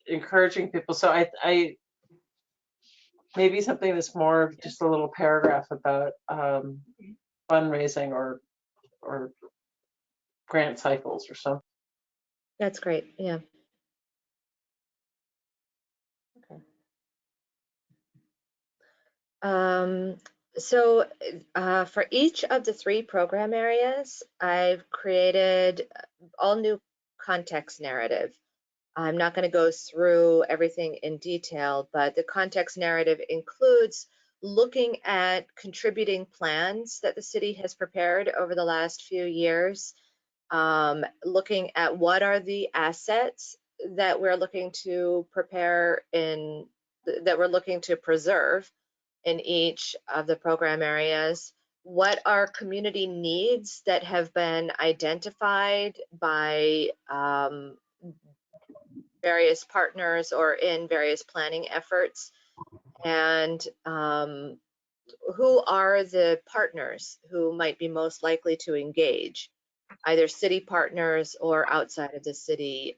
encouraging people. So I maybe something that's more just a little paragraph about fundraising or grant cycles or something. That's great. Yeah. Okay. So for each of the 3 program areas, I've created all new context narrative. I'm not going to go through everything in detail, but the context narrative includes looking at contributing plans that the city has prepared over the last few years, looking at what are the assets that we're looking to prepare that we're looking to preserve in each of the program areas, what are community needs that have been identified by various partners or in various planning efforts, and who are the partners who might be most likely to engage, either city partners or outside of the city,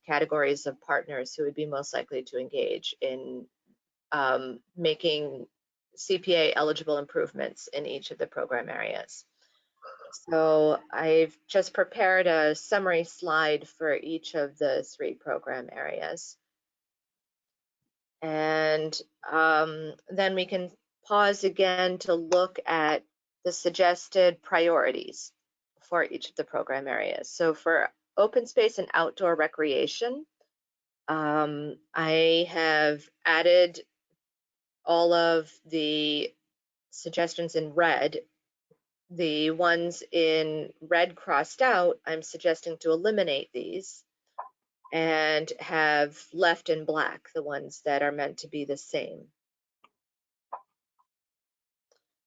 categories of partners who would be most likely to engage in making CPA eligible improvements in each of the program areas. So I've just prepared a summary slide for each of the 3 program areas. And then we can pause again to look at the suggested priorities for each of the program areas. So for open space and outdoor recreation, I have added all of the suggestions in red. The ones in red crossed out, I'm suggesting to eliminate these and have left in black the ones that are meant to be the same.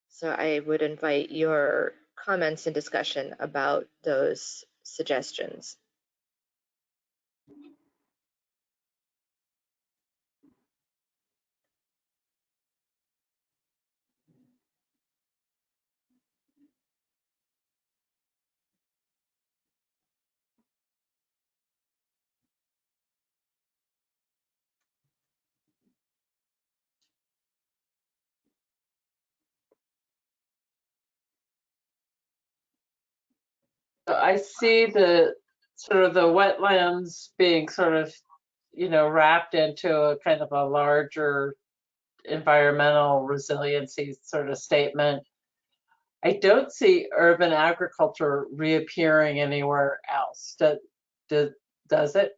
So I would invite your comments and discussion about those suggestions. I see the sort of the wetlands being sort of, you know, wrapped into a kind of a larger environmental resiliency sort of statement. I don't see urban agriculture reappearing anywhere else. Does it?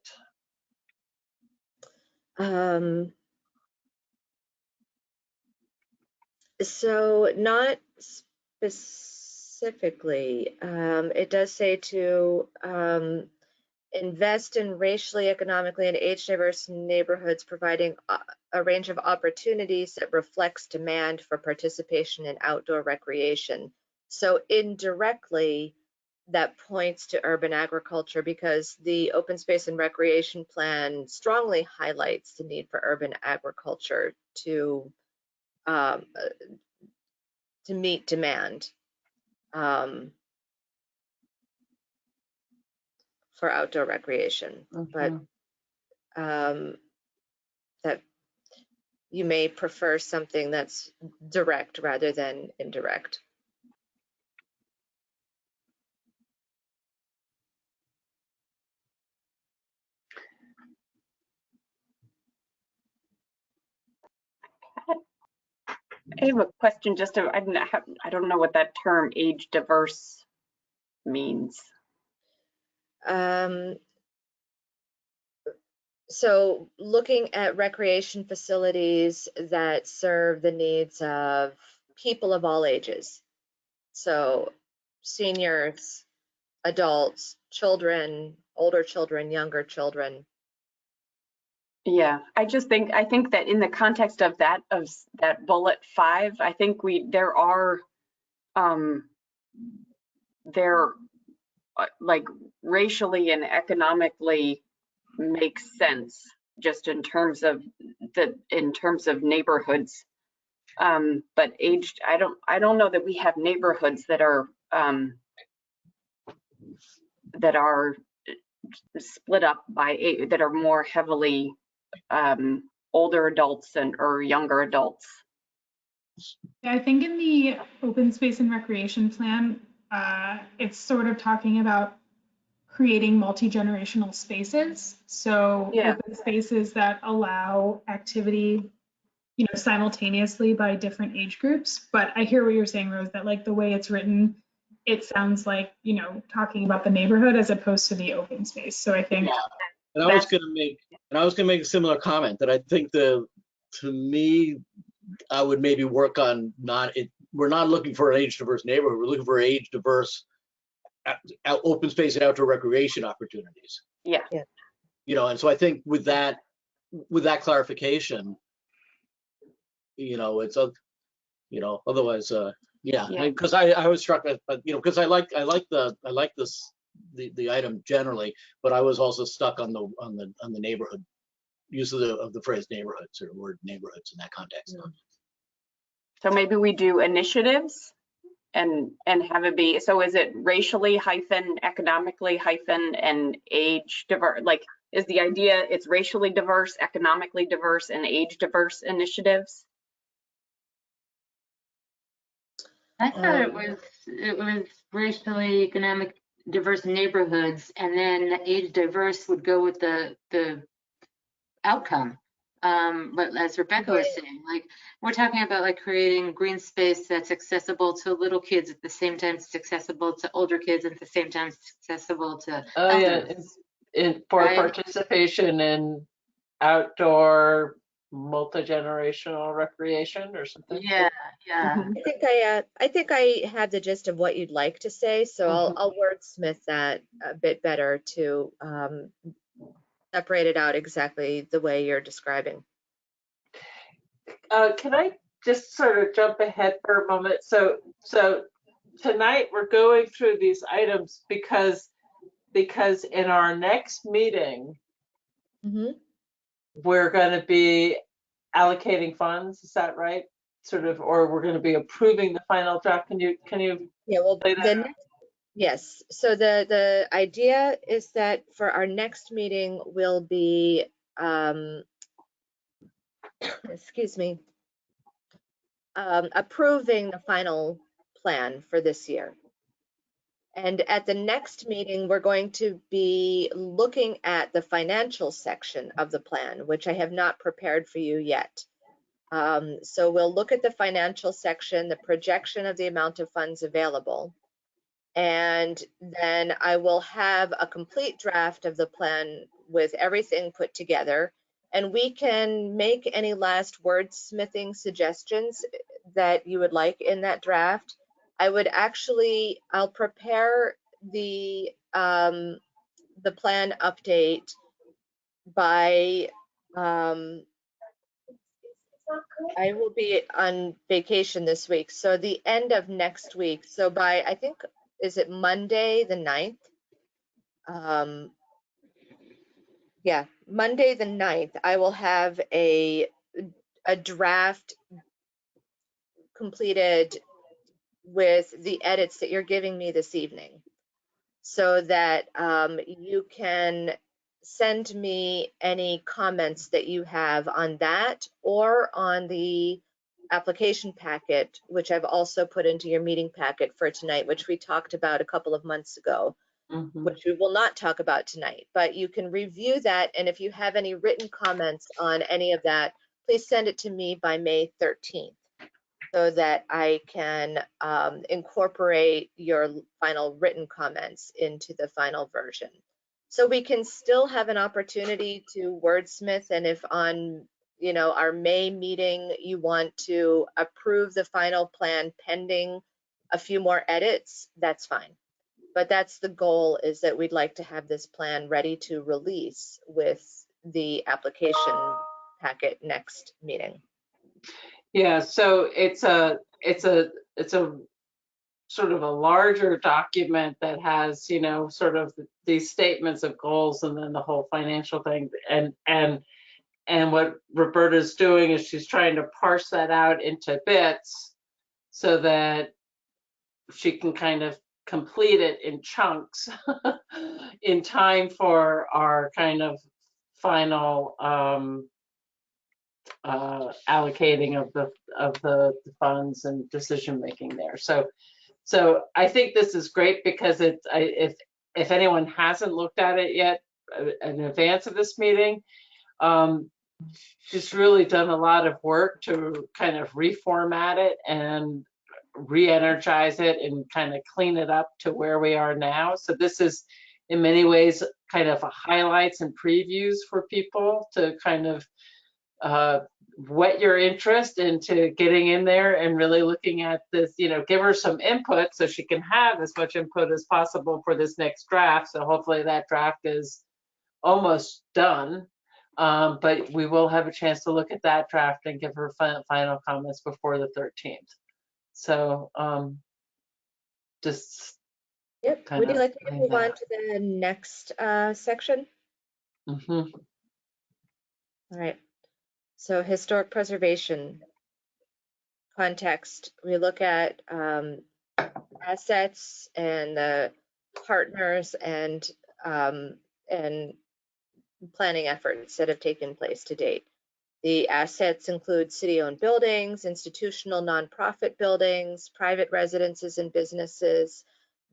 So not specifically. It does say to invest in racially, economically, and age diverse neighborhoods, providing a range of opportunities that reflects demand for participation in outdoor recreation. So indirectly, that points to urban agriculture because the open space and recreation plan strongly highlights the need for urban agriculture to meet demand for outdoor recreation. But that you may prefer something that's direct rather than indirect. I have a question. I don't know what that term age diverse means. So looking at recreation facilities that serve the needs of people of all ages. So seniors, adults, children, older children, younger children. Yeah, I think that in the context of that bullet 5, I think there like racially and economically makes sense just in terms of neighborhoods. But aged, I don't know that we have neighborhoods that are split up by age, that are more heavily older adults or younger adults. I think in the open space and recreation plan, it's sort of talking about creating multi-generational spaces. So open spaces that allow activity, you know, simultaneously by different age groups. But I hear what you're saying, Rose, that like the way it's written, it sounds like, you know, talking about the neighborhood as opposed to the open space. So I think And I was going to make a similar comment that I think to me, I would maybe work on we're not looking for an age diverse neighborhood. We're looking for age diverse open space and outdoor recreation opportunities. Yeah. You know, and so I think with that clarification, you know, it's you know, otherwise Yeah, Yeah. because I was struck with, but because I like this the item generally, but I was also stuck on the neighborhood use of the phrase neighborhoods or word neighborhoods in that context. So maybe we do initiatives and have it be, so is it racially hyphen economically hyphen and age diverse? Like, is the idea it's racially diverse, economically diverse, and age diverse initiatives? I thought it was racially economic diverse neighborhoods, and then age diverse would go with the outcome. But as Rebecca was saying, like we're talking about like creating green space that's accessible to little kids at the same time it's accessible to older kids, at the same time it's accessible to Oh yeah, elders, for right? participation in outdoor multi-generational recreation or something. Yeah, yeah. I think I have the gist of what you'd like to say, so I'll wordsmith that a bit better to separate it out exactly the way you're describing. Can I just sort of jump ahead for a moment? So tonight we're going through these items because in our next meeting we're going to be allocating funds. Is that right? Sort of, or we're going to be approving the final draft. Can you Yeah, well, lay that out? yes. So the idea is that for our next meeting, we'll be, excuse me, approving the final plan for this year. And at the next meeting, we're going to be looking at the financial section of the plan, which I have not prepared for you yet. So we'll look at the financial section, the projection of the amount of funds available. And then I will have a complete draft of the plan with everything put together. And we can make any last wordsmithing suggestions that you would like in that draft. I'll prepare the plan update by, I will be on vacation this week, so the end of next week. So by, I think, is it Monday the 9th? Yeah, Monday the 9th, I will have a draft completed with the edits that you're giving me this evening, so that you can send me any comments that you have on that or on the application packet, which I've also put into your meeting packet for tonight, which we talked about a couple of months ago, which we will not talk about tonight. But you can review that, and if you have any written comments on any of that, please send it to me by May 13th. So that I can incorporate your final written comments into the final version. So we can still have an opportunity to wordsmith, and if on our May meeting you want to approve the final plan pending a few more edits, that's fine. But that's the goal, is that we'd like to have this plan ready to release with the application packet next meeting. Yeah, so it's a sort of a larger document that has, sort of these statements of goals and then the whole financial thing. And what Roberta's doing is she's trying to parse that out into bits so that she can kind of complete it in chunks in time for our kind of final allocating of the funds and decision making there. So I think this is great because if anyone hasn't looked at it yet in advance of this meeting, she's really done a lot of work to kind of reformat it and re-energize it and kind of clean it up to where we are now. So this is in many ways kind of a highlights and previews for people to kind of whet your interest into getting in there and really looking at this, give her some input so she can have as much input as possible for this next draft. So hopefully that draft is almost done. But we will have a chance to look at that draft and give her final comments before the 13th. So just Yep. kind Would you of like me to doing move on that. to the next section? Mhm. All right. So historic preservation context. We look at assets and the partners and planning efforts that have taken place to date. The assets include city-owned buildings, institutional nonprofit buildings, private residences and businesses,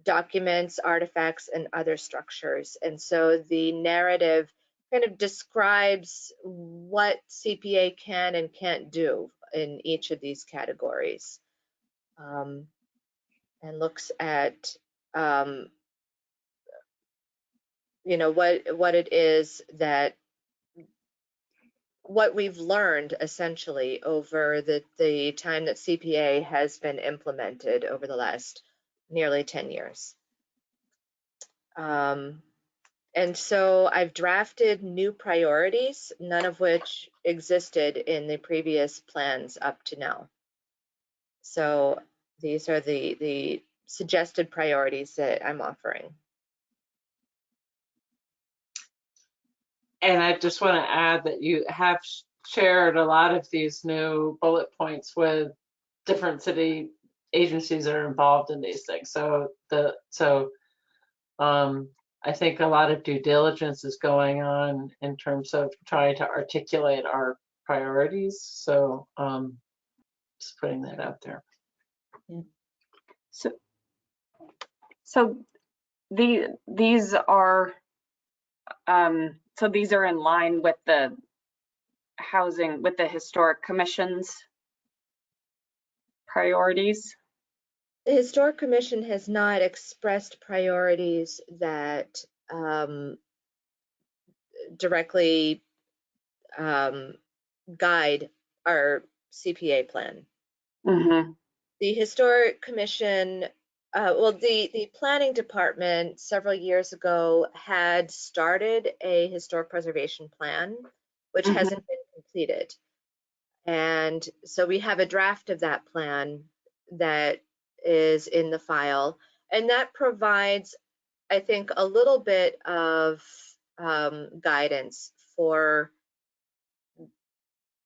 documents, artifacts, and other structures. And so the narrative kind of describes what CPA can and can't do in each of these categories, and looks at what it is that what we've learned essentially over the time that CPA has been implemented over the last nearly 10 years. And so I've drafted new priorities, none of which existed in the previous plans up to now. So these are the suggested priorities that I'm offering. And I just want to add that you have shared a lot of these new bullet points with different city agencies that are involved in these things. So I think a lot of due diligence is going on in terms of trying to articulate our priorities. So just putting that out there. Yeah. So these are these are in line with the housing, with the historic commission's priorities. The Historic Commission has not expressed priorities that directly guide our CPA plan. Mm-hmm. The Historic Commission, the planning department several years ago had started a historic preservation plan, which Mm-hmm. hasn't been completed. And so we have a draft of that plan that is in the file, and that provides, I think, a little bit of guidance for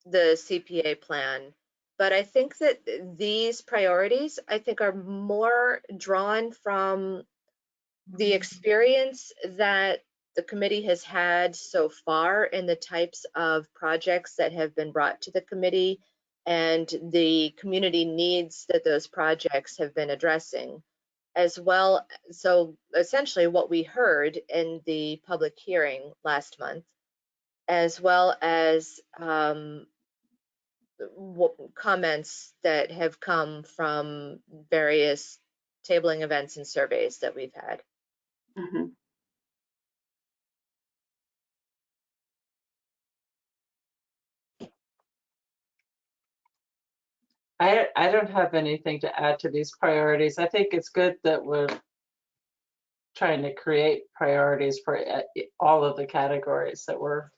the CPA plan. But I think that these priorities, I think, are more drawn from the experience that the committee has had so far in the types of projects that have been brought to the committee and the community needs that those projects have been addressing as well. So essentially what we heard in the public hearing last month, as well as comments that have come from various tabling events and surveys that we've had. Mm-hmm. I don't have anything to add to these priorities. I think it's good that we're trying to create priorities for all of the categories that we're.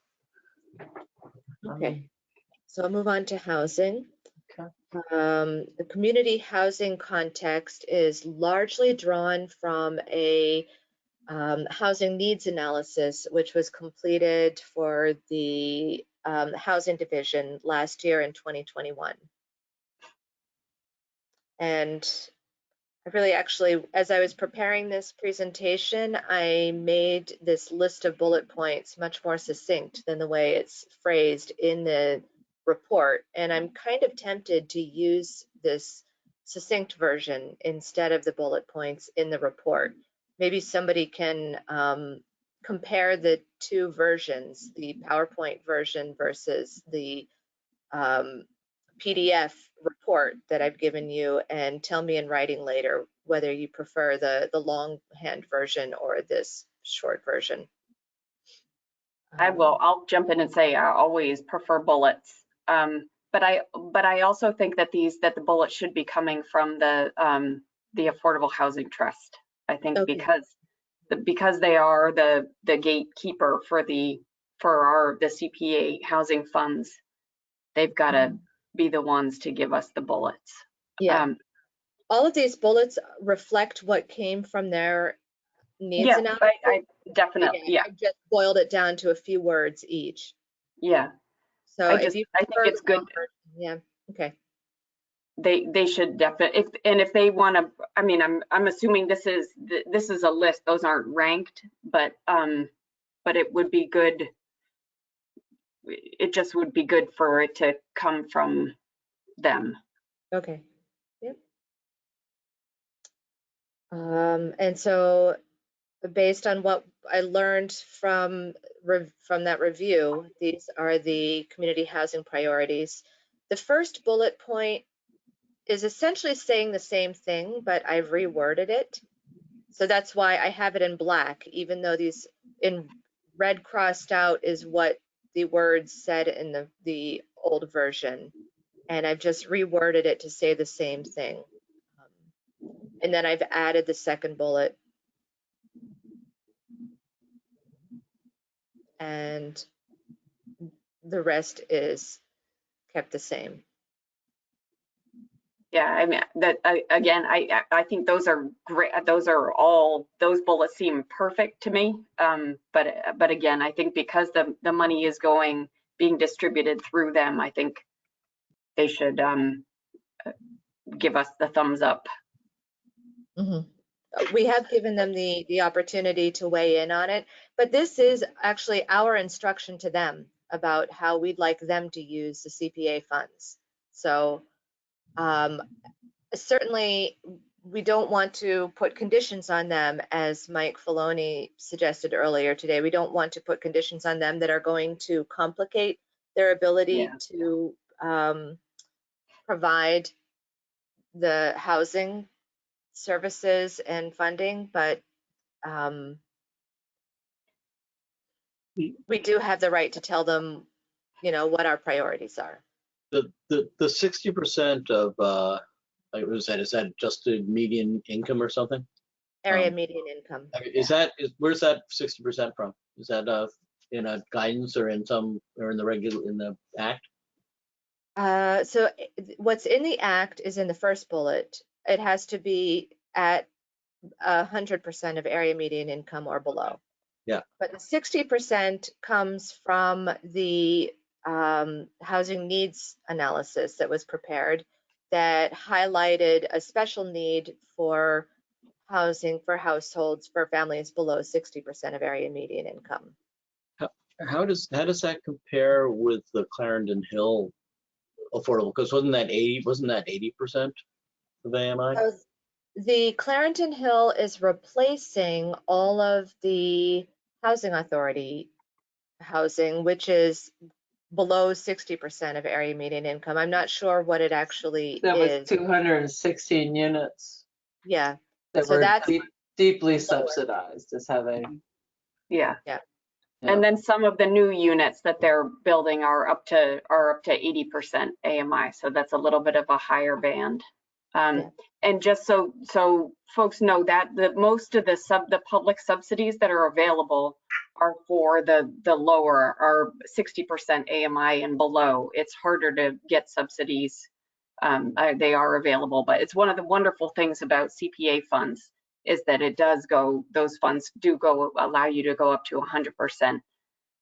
Okay, so I'll move on to housing. Okay. The community housing context is largely drawn from a housing needs analysis, which was completed for the housing division last year in 2021. And I really actually, as I was preparing this presentation, I made this list of bullet points much more succinct than the way it's phrased in the report. And I'm kind of tempted to use this succinct version instead of the bullet points in the report. Maybe somebody can compare the two versions, the PowerPoint version versus the PDF report that I've given you, and tell me in writing later whether you prefer the longhand version or this short version. I'll jump in and say I always prefer bullets. But I also think that the bullets should be coming from the Affordable Housing Trust. I think Okay. because they are the gatekeeper for the CPA housing funds, they've got to be the ones to give us the bullets. Yeah. all of these bullets reflect what came from their needs Yeah, analysis. I definitely, yeah, I just boiled it down to a few words each. yeah. So I if you think prefer it's the good. long version, yeah, okay. They should definitely, if they want to, I mean, I'm assuming this is a list. Those aren't ranked, but it would be good. It just would be good for it to come from them. Okay. Yep. And so based on what I learned from that review, these are the community housing priorities. The first bullet point is essentially saying the same thing, but I've reworded it. So that's why I have it in black, even though these in red crossed out is what the words said in the old version. And I've just reworded it to say the same thing. And then I've added the second bullet. And the rest is kept the same. Yeah, I mean, again, I think those are great. Those bullets seem perfect to me. But again, I think because the money is being distributed through them, I think they should give us the thumbs up. Mm-hmm. We have given them the opportunity to weigh in on it, but this is actually our instruction to them about how we'd like them to use the CPA funds. So certainly we don't want to put conditions on them, as Mike Filoni suggested earlier today. We don't want to put conditions on them that are going to complicate their ability to provide the housing services and funding, but we do have the right to tell them, what our priorities are. The 60% of like what was that? Is that adjusted median income or something? Area median income. Where's that 60% from? Is that in a guidance or in the act? So what's in the act is in the first bullet. It has to be at 100% of area median income or below. Yeah. But the 60% comes from the housing needs analysis that was prepared that highlighted a special need for housing for households for families below 60% of area median income. How does that compare with the Clarendon Hill affordable? Because wasn't that 80% of AMI? The Clarendon Hill is replacing all of the housing authority housing, which is below 60% of area median income. I'm not sure what it actually That is. was 216 units. Yeah. That So were that's deeply lower. subsidized is how they. Yeah. Yeah. And then some of the new units that they're building are up to 80% AMI. So that's a little bit of a higher band. And just so folks know that most of the public subsidies that are available are for the lower, are 60% AMI and below. It's harder to get subsidies. They are available, but it's one of the wonderful things about CPA funds is that those funds do allow you to go up to 100%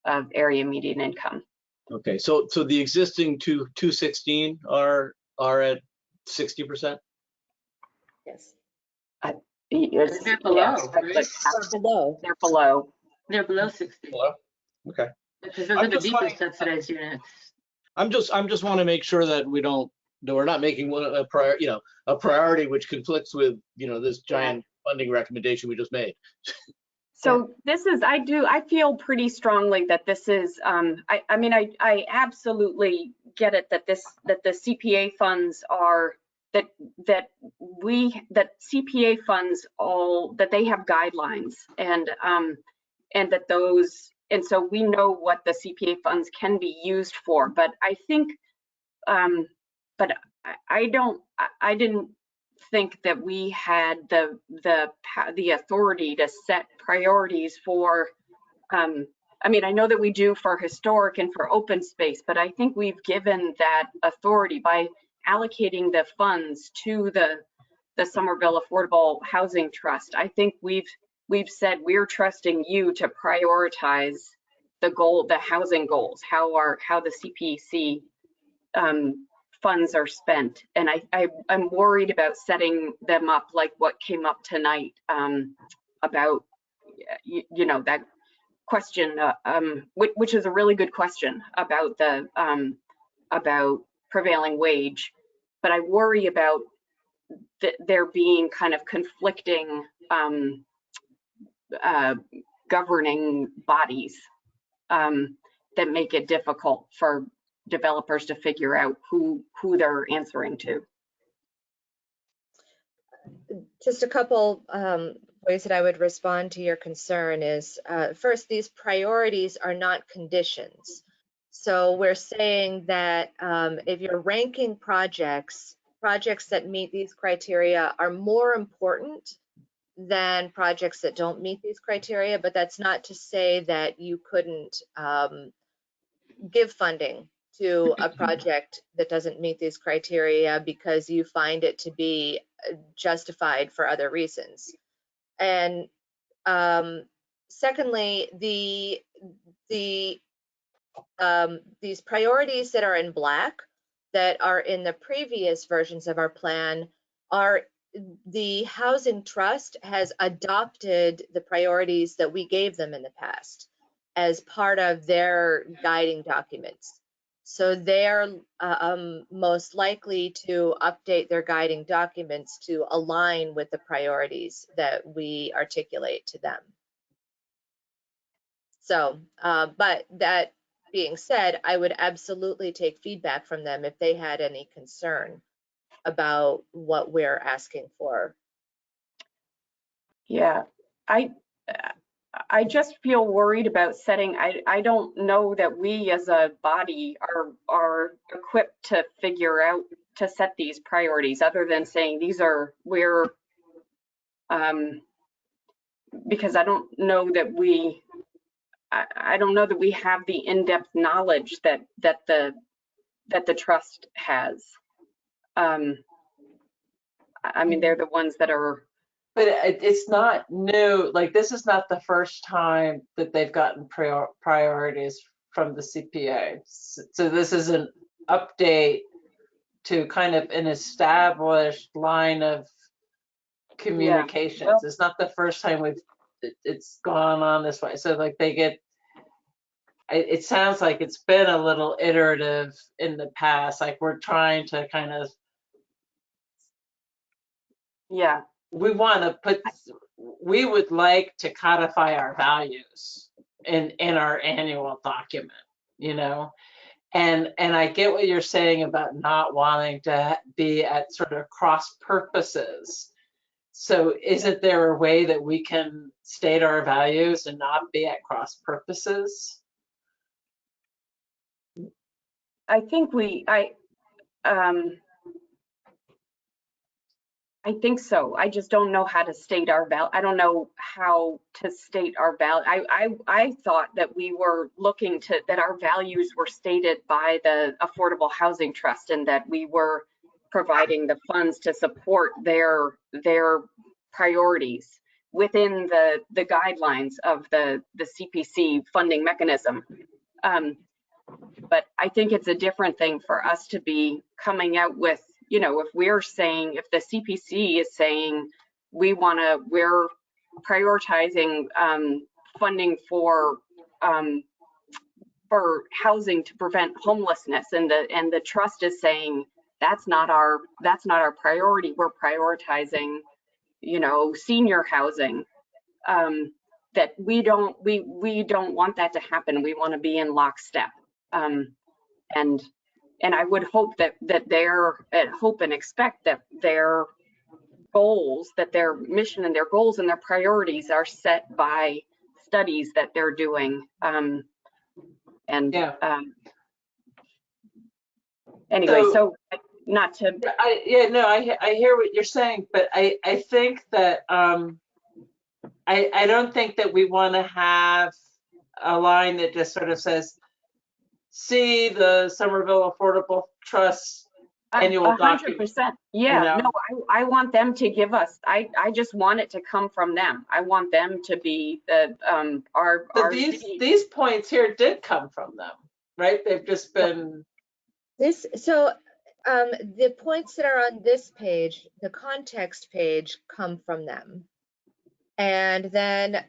of area median income. Okay, so the existing 216 are at 60%? Yes. They're below, right? They're below. They're below 60. Below? Okay. Because those are the deepest subsidized units. I'm just want to make sure that we're not making a priority which conflicts with this giant funding recommendation we just made. So this is, I feel pretty strongly that this is, I mean, I absolutely get it that the CPA funds are, that CPA funds that they have guidelines and that those, and so we know what the CPA funds can be used for, but I think, but I didn't think that we had the authority to set priorities for, I mean, I know that we do for historic and for open space, but I think we've given that authority by allocating the funds to the the Somerville Affordable Housing Trust, I think we've said we're trusting you to prioritize the housing goals, how the CPC funds are spent. And I'm worried about setting them up like what came up tonight about, you know, that question, which is a really good question about about prevailing wage. But I worry about there being kind of conflicting governing bodies that make it difficult for developers to figure out who they're answering to. Just a couple ways that I would respond to your concern is, first, these priorities are not conditions. So we're saying that if you're ranking projects that meet these criteria are more important than projects that don't meet these criteria, but that's not to say that you couldn't give funding to a project that doesn't meet these criteria because you find it to be justified for other reasons. And secondly, these priorities that are in black that are in the previous versions of our plan are the Housing Trust has adopted the priorities that we gave them in the past as part of their guiding documents. So they're most likely to update their guiding documents to align with the priorities that we articulate to them. So, but that being said, I would absolutely take feedback from them if they had any concern about what we're asking for. Yeah, I just feel worried about setting. I don't know that we as a body are equipped to figure out to set these priorities, other than saying these are because I don't know that we have the in-depth knowledge that the trust has. I mean, they're the ones that are. But it's not new. Like, this is not the first time that they've gotten priorities from the CPA. So this is an update to kind of an established line of communications. Yeah. Well, it's not the first time it's gone on this way. So like they get, it sounds like it's been a little iterative in the past. Like we're trying to kind of, yeah, we would like to codify our values in our annual document, you know? And I get what you're saying about not wanting to be at sort of cross purposes. So isn't there a way that we can state our values and not be at cross purposes? I think I think so. I just don't know how to state our I don't know how to state our I thought that we were looking to, that our values were stated by the Affordable Housing Trust and that we were providing the funds to support their priorities within the guidelines of the CPC funding mechanism. But I think it's a different thing for us to be coming out with, you know, if we're saying, if the CPC is saying we're prioritizing funding for housing to prevent homelessness, and the trust is saying that's not our priority. We're prioritizing, you know, senior housing. That we don't want that to happen. We want to be in lockstep. And I would hope that hope and expect that their goals, that their mission and their goals and their priorities are set by studies that they're doing. Anyway, so not to. I hear what you're saying, but I think that I don't think that we want to have a line that just sort of says, see, the Somerville Affordable Trust annual document. 100%. Yeah, You know? no, I want them to give us, I just want it to come from them. I want them to be the, our city. These points here did come from them, right? They've just been. The points that are on this page, the context page, come from them. And then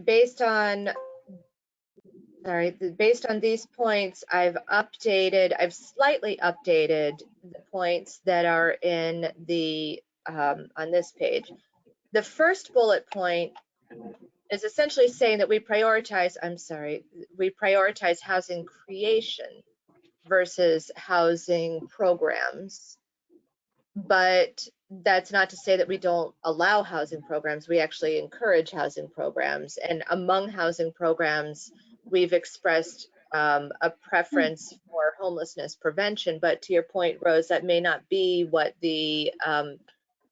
based on these points, I've slightly updated the points that are in the, on this page. The first bullet point is essentially saying that we prioritize housing creation versus housing programs. But that's not to say that we don't allow housing programs. We actually encourage housing programs. And among housing programs, we've expressed a preference for homelessness prevention. But to your point, Rose, that may not be what the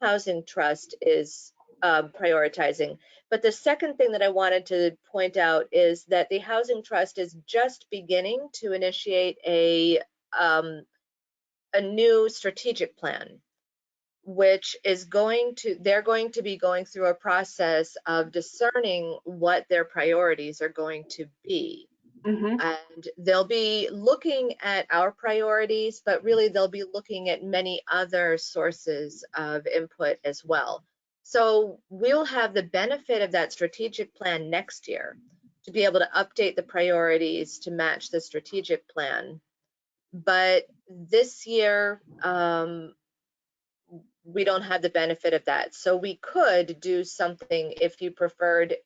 Housing Trust is prioritizing. But the second thing that I wanted to point out is that the Housing Trust is just beginning to initiate a new strategic plan, which is they're going to be going through a process of discerning what their priorities are going to be. And they'll be looking at our priorities, but really they'll be looking at many other sources of input as well. So we'll have the benefit of that strategic plan next year to be able to update the priorities to match the strategic plan. But this year, we don't have the benefit of that. So we could do something, if you preferred,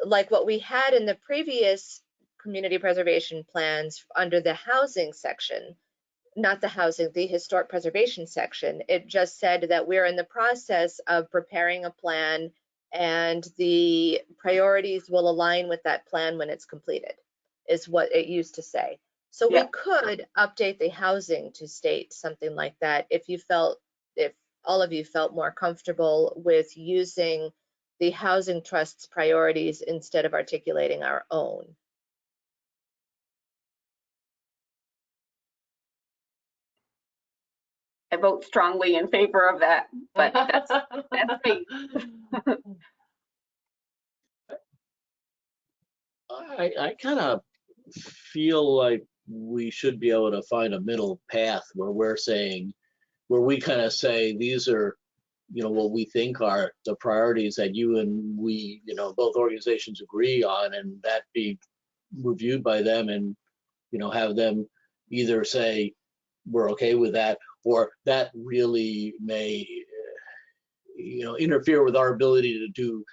like what we had in the previous community preservation plans under the housing section, not the housing, the historic preservation section. It just said that we're in the process of preparing a plan and the priorities will align with that plan when it's completed, is what it used to say. So we could update the housing to state something like that if all of you felt more comfortable with using the Housing Trust's priorities instead of articulating our own. I vote strongly in favor of that, but that's me. I kind of feel like we should be able to find a middle path where we kind of say these are, what we think are the priorities that you and we, both organizations agree on, and that be reviewed by them, and have them either say we're okay with that, or that really may interfere with our ability to do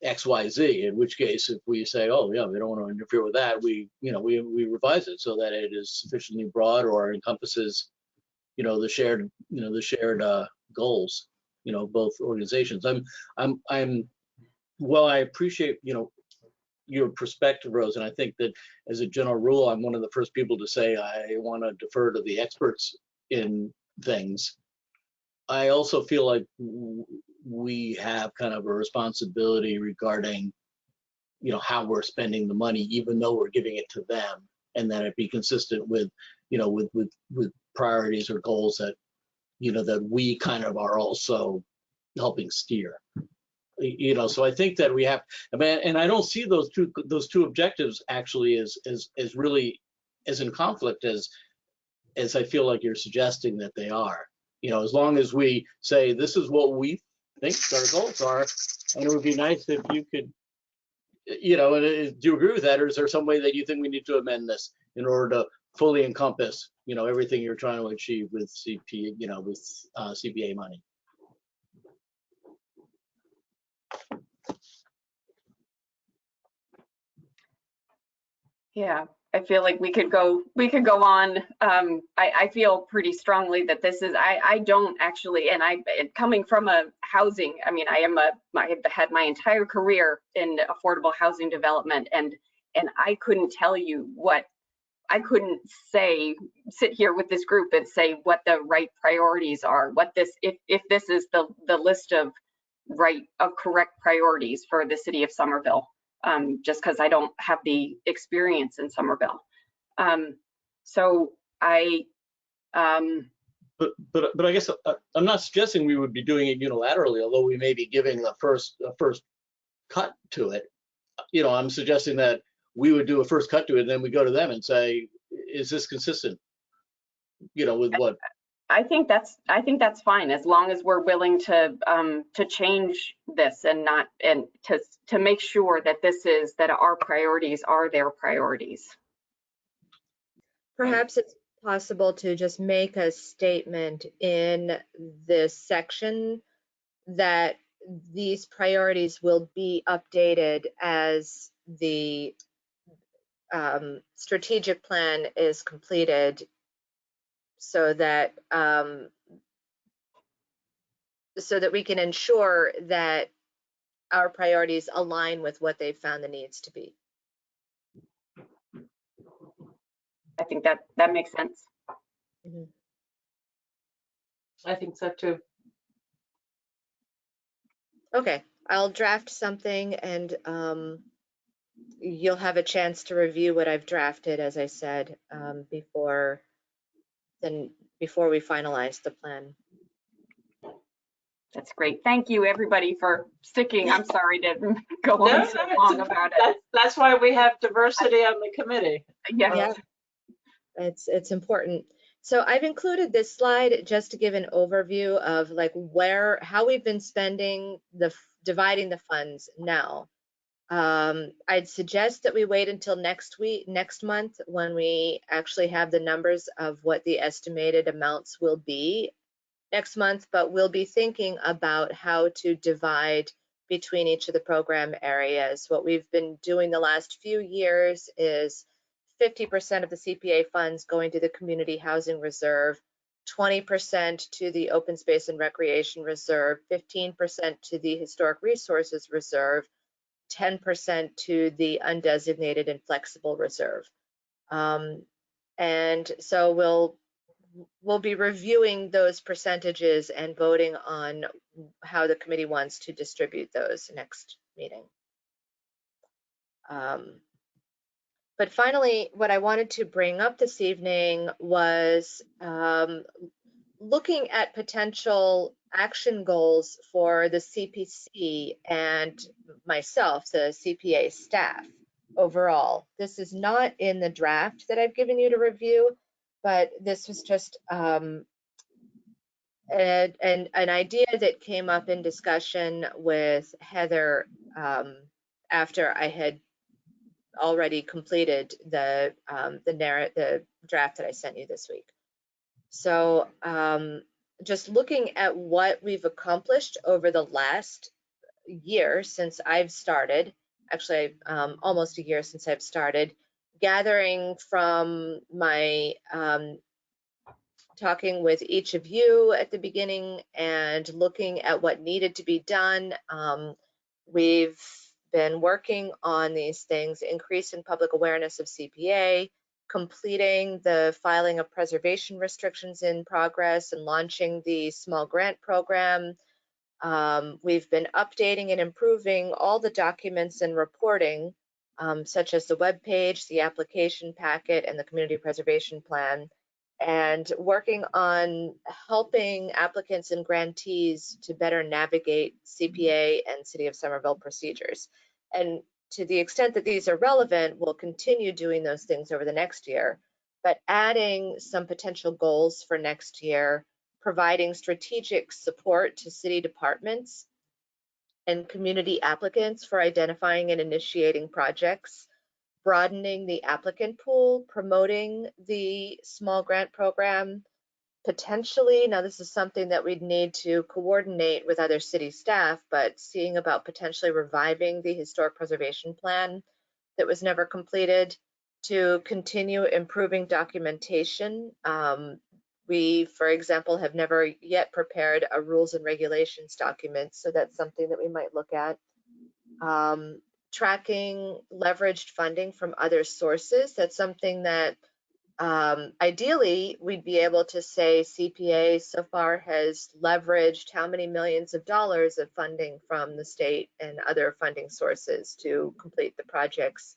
X, Y, Z, in which case, if we say, oh yeah, we don't want to interfere with that, we revise it so that it is sufficiently broad or encompasses, the shared goals, both organizations. Well, I appreciate, your perspective, Rose, and I think that as a general rule, I'm one of the first people to say I want to defer to the experts in things. I also feel like we have kind of a responsibility regarding, how we're spending the money, even though we're giving it to them, and that it be consistent with, with priorities or goals that, that we kind of are also helping steer. So I think that we have, and I don't see those two objectives actually as really as in conflict as I feel like you're suggesting that they are. As long as we say this is what we think our goals are, and it would be nice if you could, do you agree with that, or is there some way that you think we need to amend this in order to fully encompass, everything you're trying to achieve with CPA money? Yeah, I feel like we could go on. I feel pretty strongly that this is, I don't actually, and coming from a housing, I have had my entire career in affordable housing development, and I couldn't tell you I couldn't sit here with this group and say what the right priorities are, if this is the list of correct priorities for the city of Somerville. Just because I don't have the experience in Somerville. So I But I guess I'm not suggesting we would be doing it unilaterally, although we may be giving a first cut to it. You know, I'm suggesting that we would do a first cut to it, and then we go to them and say, is this consistent? You know, with what? I think that's fine, as long as we're willing to change this and not, and to make sure that that our priorities are their priorities. Perhaps it's possible to just make a statement in this section that these priorities will be updated as the strategic plan is completed, so that we can ensure that our priorities align with what they've found the needs to be. I think that makes sense. Mm-hmm. I think so too. Okay, I'll draft something, and you'll have a chance to review what I've drafted, as I said, before we finalize the plan. That's great. Thank you, everybody, for sticking. I'm sorry to go on so long about it. That's why we have diversity on the committee. Yes. Yeah, it's important. So I've included this slide just to give an overview of like how we've been spending dividing the funds now. I'd suggest that we wait until next month, when we actually have the numbers of what the estimated amounts will be next month, but we'll be thinking about how to divide between each of the program areas. What we've been doing the last few years is 50% of the CPA funds going to the Community Housing Reserve, 20% to the Open Space and Recreation Reserve, 15% to the Historic Resources Reserve, 10% to the Undesignated and Flexible Reserve. And so we'll be reviewing those percentages and voting on how the committee wants to distribute those next meeting. But finally, what I wanted to bring up this evening was looking at potential action goals for the CPC and myself, the CPA staff overall. This is not in the draft that I've given you to review, but this was just an idea that came up in discussion with Heather after I had already completed the draft that I sent you this week. So just looking at what we've accomplished over the last year since I've started, actually almost a year since I've started, gathering from my talking with each of you at the beginning and looking at what needed to be done. We've been working on these things, increasing public awareness of CPA, completing the filing of preservation restrictions in progress, and launching the small grant program. We've been updating and improving all the documents and reporting, such as the web page, the application packet, and the community preservation plan, and working on helping applicants and grantees to better navigate CPA and City of Somerville procedures. And to the extent that these are relevant, we'll continue doing those things over the next year, but adding some potential goals for next year, providing strategic support to city departments and community applicants for identifying and initiating projects, broadening the applicant pool, promoting the small grant program, potentially, now this is something that we'd need to coordinate with other city staff, but seeing about potentially reviving the historic preservation plan that was never completed, to continue improving documentation. We, for example, have never yet prepared a rules and regulations document, so that's something that we might look at. Tracking leveraged funding from other sources, that's something that ideally we'd be able to say CPA so far has leveraged how many millions of dollars of funding from the state and other funding sources to complete the projects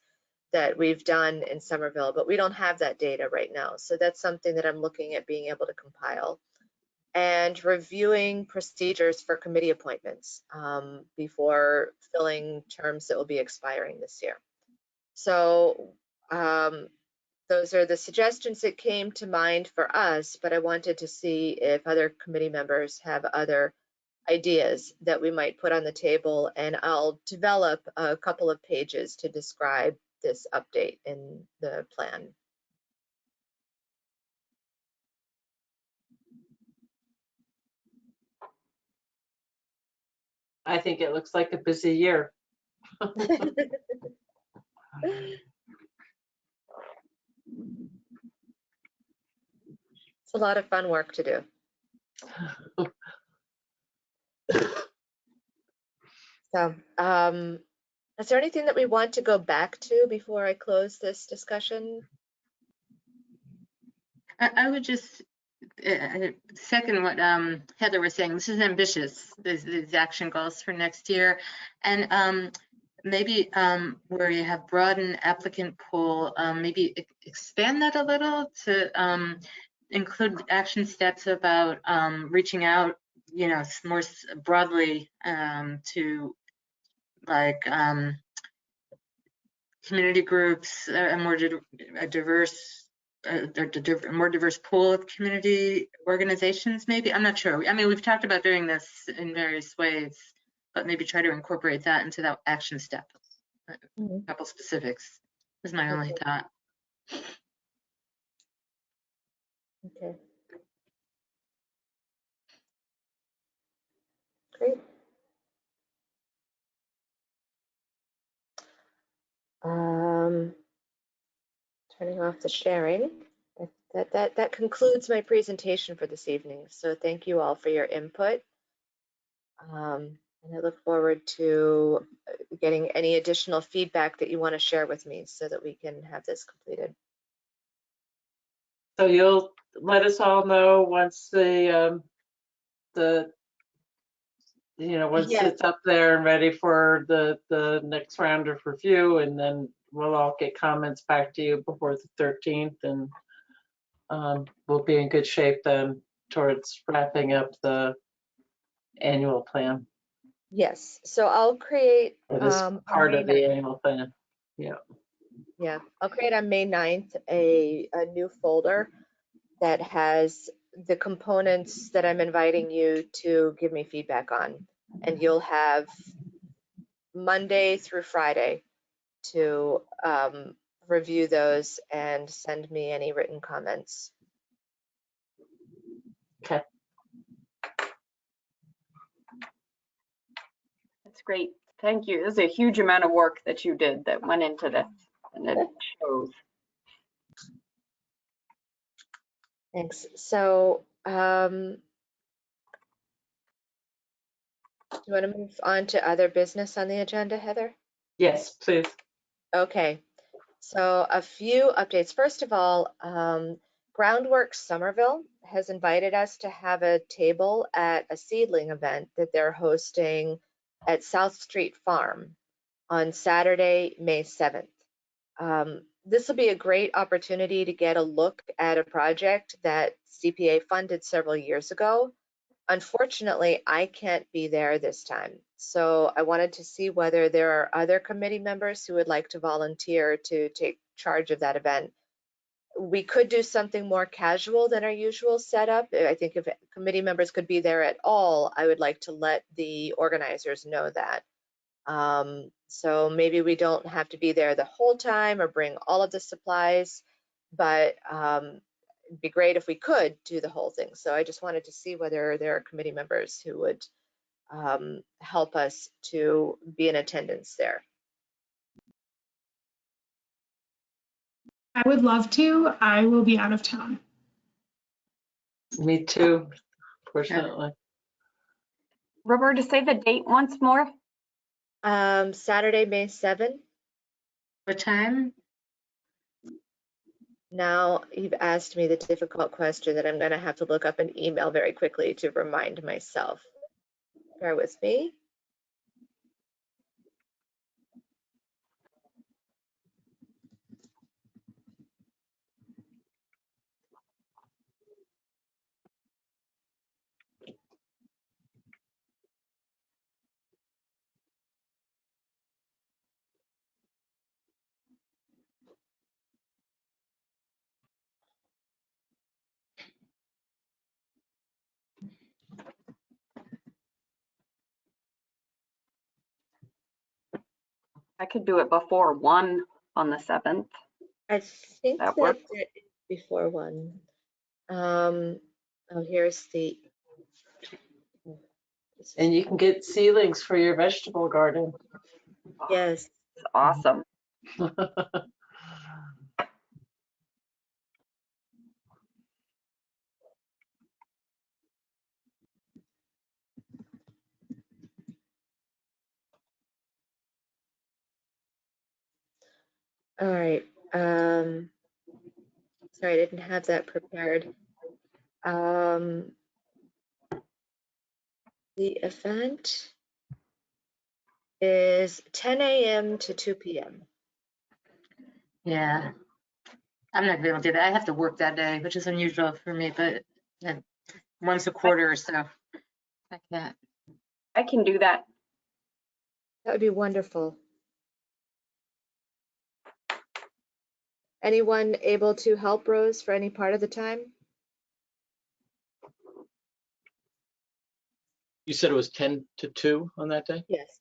that we've done in Somerville, but we don't have that data right now. So that's something that I'm looking at being able to compile. And reviewing procedures for committee appointments before filling terms that will be expiring this year. So those are the suggestions that came to mind for us, but I wanted to see if other committee members have other ideas that we might put on the table, and I'll develop a couple of pages to describe this update in the plan. I think it looks like a busy year. It's a lot of fun work to do. So, is there anything that we want to go back to before I close this discussion? I would just second what Heather was saying. This is ambitious, these action goals for next year. And maybe where you have broadened applicant pool, maybe expand that a little to include action steps about reaching out, you know, more broadly to like community groups, a more diverse more diverse pool of community organizations, maybe. I'm not sure. I mean, we've talked about doing this in various ways, but maybe try to incorporate that into that action step. A couple specifics is my only thought. Okay. Great. Turning off the sharing. That concludes my presentation for this evening. So thank you all for your input. And I look forward to getting any additional feedback that you want to share with me so that we can have this completed. So you'll let us all know once the once Yeah. it's up there and ready for the next round of review, and then we'll all get comments back to you before the 13th, and we'll be in good shape then towards wrapping up the annual plan. Yes. So I'll create Or this part May of the annual plan. Yeah. Yeah, I'll create on May 9th a new folder that has the components that I'm inviting you to give me feedback on. And you'll have Monday through Friday to review those and send me any written comments. Okay. That's great. Thank you. This is a huge amount of work that you did that went into this, and it shows. Thanks. So you want to move on to other business on the agenda, Heather? Yes, please. Okay. So a few updates. First of all, Groundworks Somerville has invited us to have a table at a seedling event that they're hosting at South Street Farm on Saturday, May 7th. This will be a great opportunity to get a look at a project that CPA funded several years ago. Unfortunately, I can't be there this time. So I wanted to see whether there are other committee members who would like to volunteer to take charge of that event. We could do something more casual than our usual setup. I think if committee members could be there at all, I would like to let the organizers know that. So maybe we don't have to be there the whole time or bring all of the supplies, but it'd be great if we could do the whole thing. So I just wanted to see whether there are committee members who would help us to be in attendance there. I would love to. I will be out of town. Me too, fortunately. Roberta, say the date once more. Saturday, May 7th. What time? Now you've asked me the difficult question that I'm going to have to look up an email very quickly to remind myself. Bear with me. I could do it before 1 on the 7th. I think That that works. before 1. Oh, here's the. And you can get seedlings for your vegetable garden. Yes. It's awesome. All right. Sorry, I didn't have that prepared. The event is 10 a.m. to 2 p.m. Yeah, I'm not gonna be able to do that. I have to work that day, which is unusual for me, but once a quarter or so. I can't. I can do that. That would be wonderful. Anyone able to help Rose for any part of the time? You said it was 10 to 2 on that day? Yes.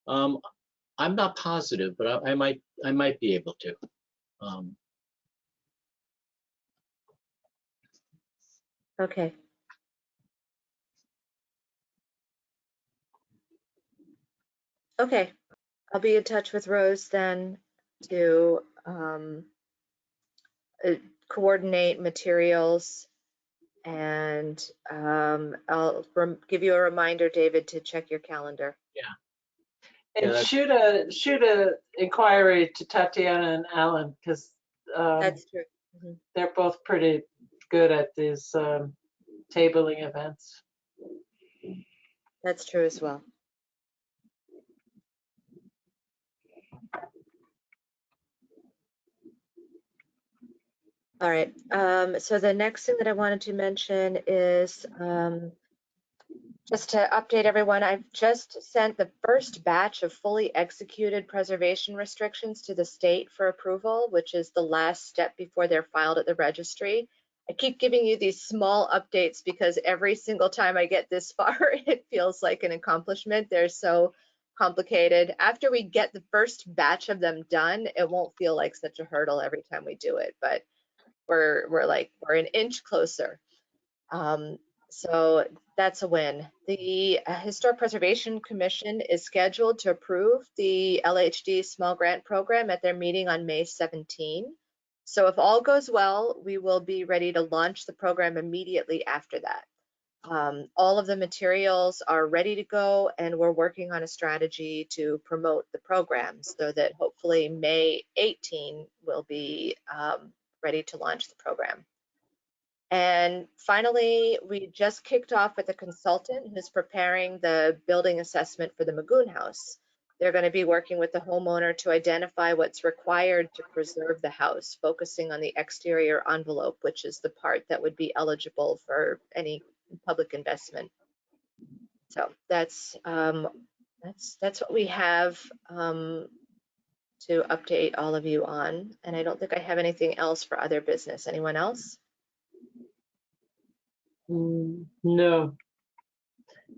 I'm not positive, but I might be able to. Okay. Okay. I'll be in touch with Rose then to coordinate materials, and I'll give you a reminder, David, to check your calendar. Yeah. And Yeah, shoot a inquiry to Tatiana and Alan, because That's true. they're both pretty good at these tabling events. That's true as well. All right. So the next thing that I wanted to mention is just to update everyone, I've just sent the first batch of fully executed preservation restrictions to the state for approval, which is the last step before they're filed at the registry. I keep giving you these small updates because every single time I get this far, it feels like an accomplishment. They're so complicated. After we get the first batch of them done, it won't feel like such a hurdle every time we do it, but we're an inch closer. So that's a win. The Historic Preservation Commission is scheduled to approve the LHD small grant program at their meeting on May 17. So if all goes well, we will be ready to launch the program immediately after that. All of the materials are ready to go, and we're working on a strategy to promote the program so that hopefully May 18 will be ready to launch the program. And finally, we just kicked off with a consultant who's preparing the building assessment for the Magoon House. They're going to be working with the homeowner to identify what's required to preserve the house, focusing on the exterior envelope, which is the part that would be eligible for any public investment. So that's what we have to update all of you on. And I don't think I have anything else for other business. Anyone else? No,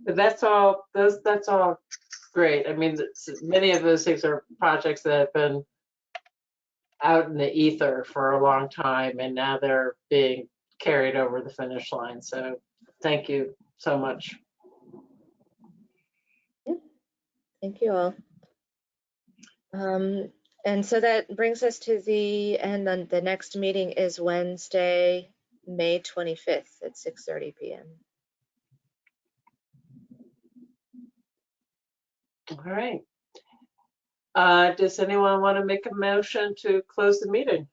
but that's all. That's all great. I mean, many of those things are projects that have been out in the ether for a long time, and now they're being carried over the finish line. So, thank you so much. Thank you all. And so that brings us to the end. On the next meeting is Wednesday, May 25th at 6:30 p.m. All right. Does anyone want to make a motion to close the meeting?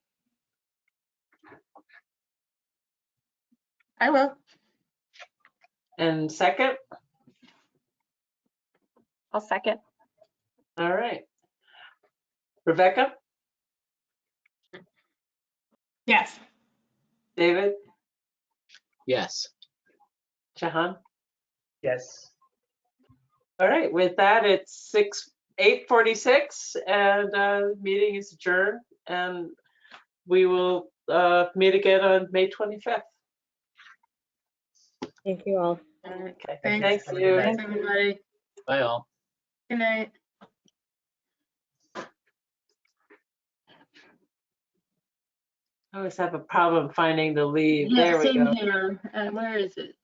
I will. And second? I'll second. All right. Rebecca? Yes. David? Yes. Jahan? Yes. All right, with that, it's 8:46 and meeting is adjourned, and we will meet again on May 25th. Thank you all. Okay, Thanks. thank you. Thanks, everybody. Bye all. Good night. I always have a problem finding the leave. Yeah, There we same go. here. Where is it?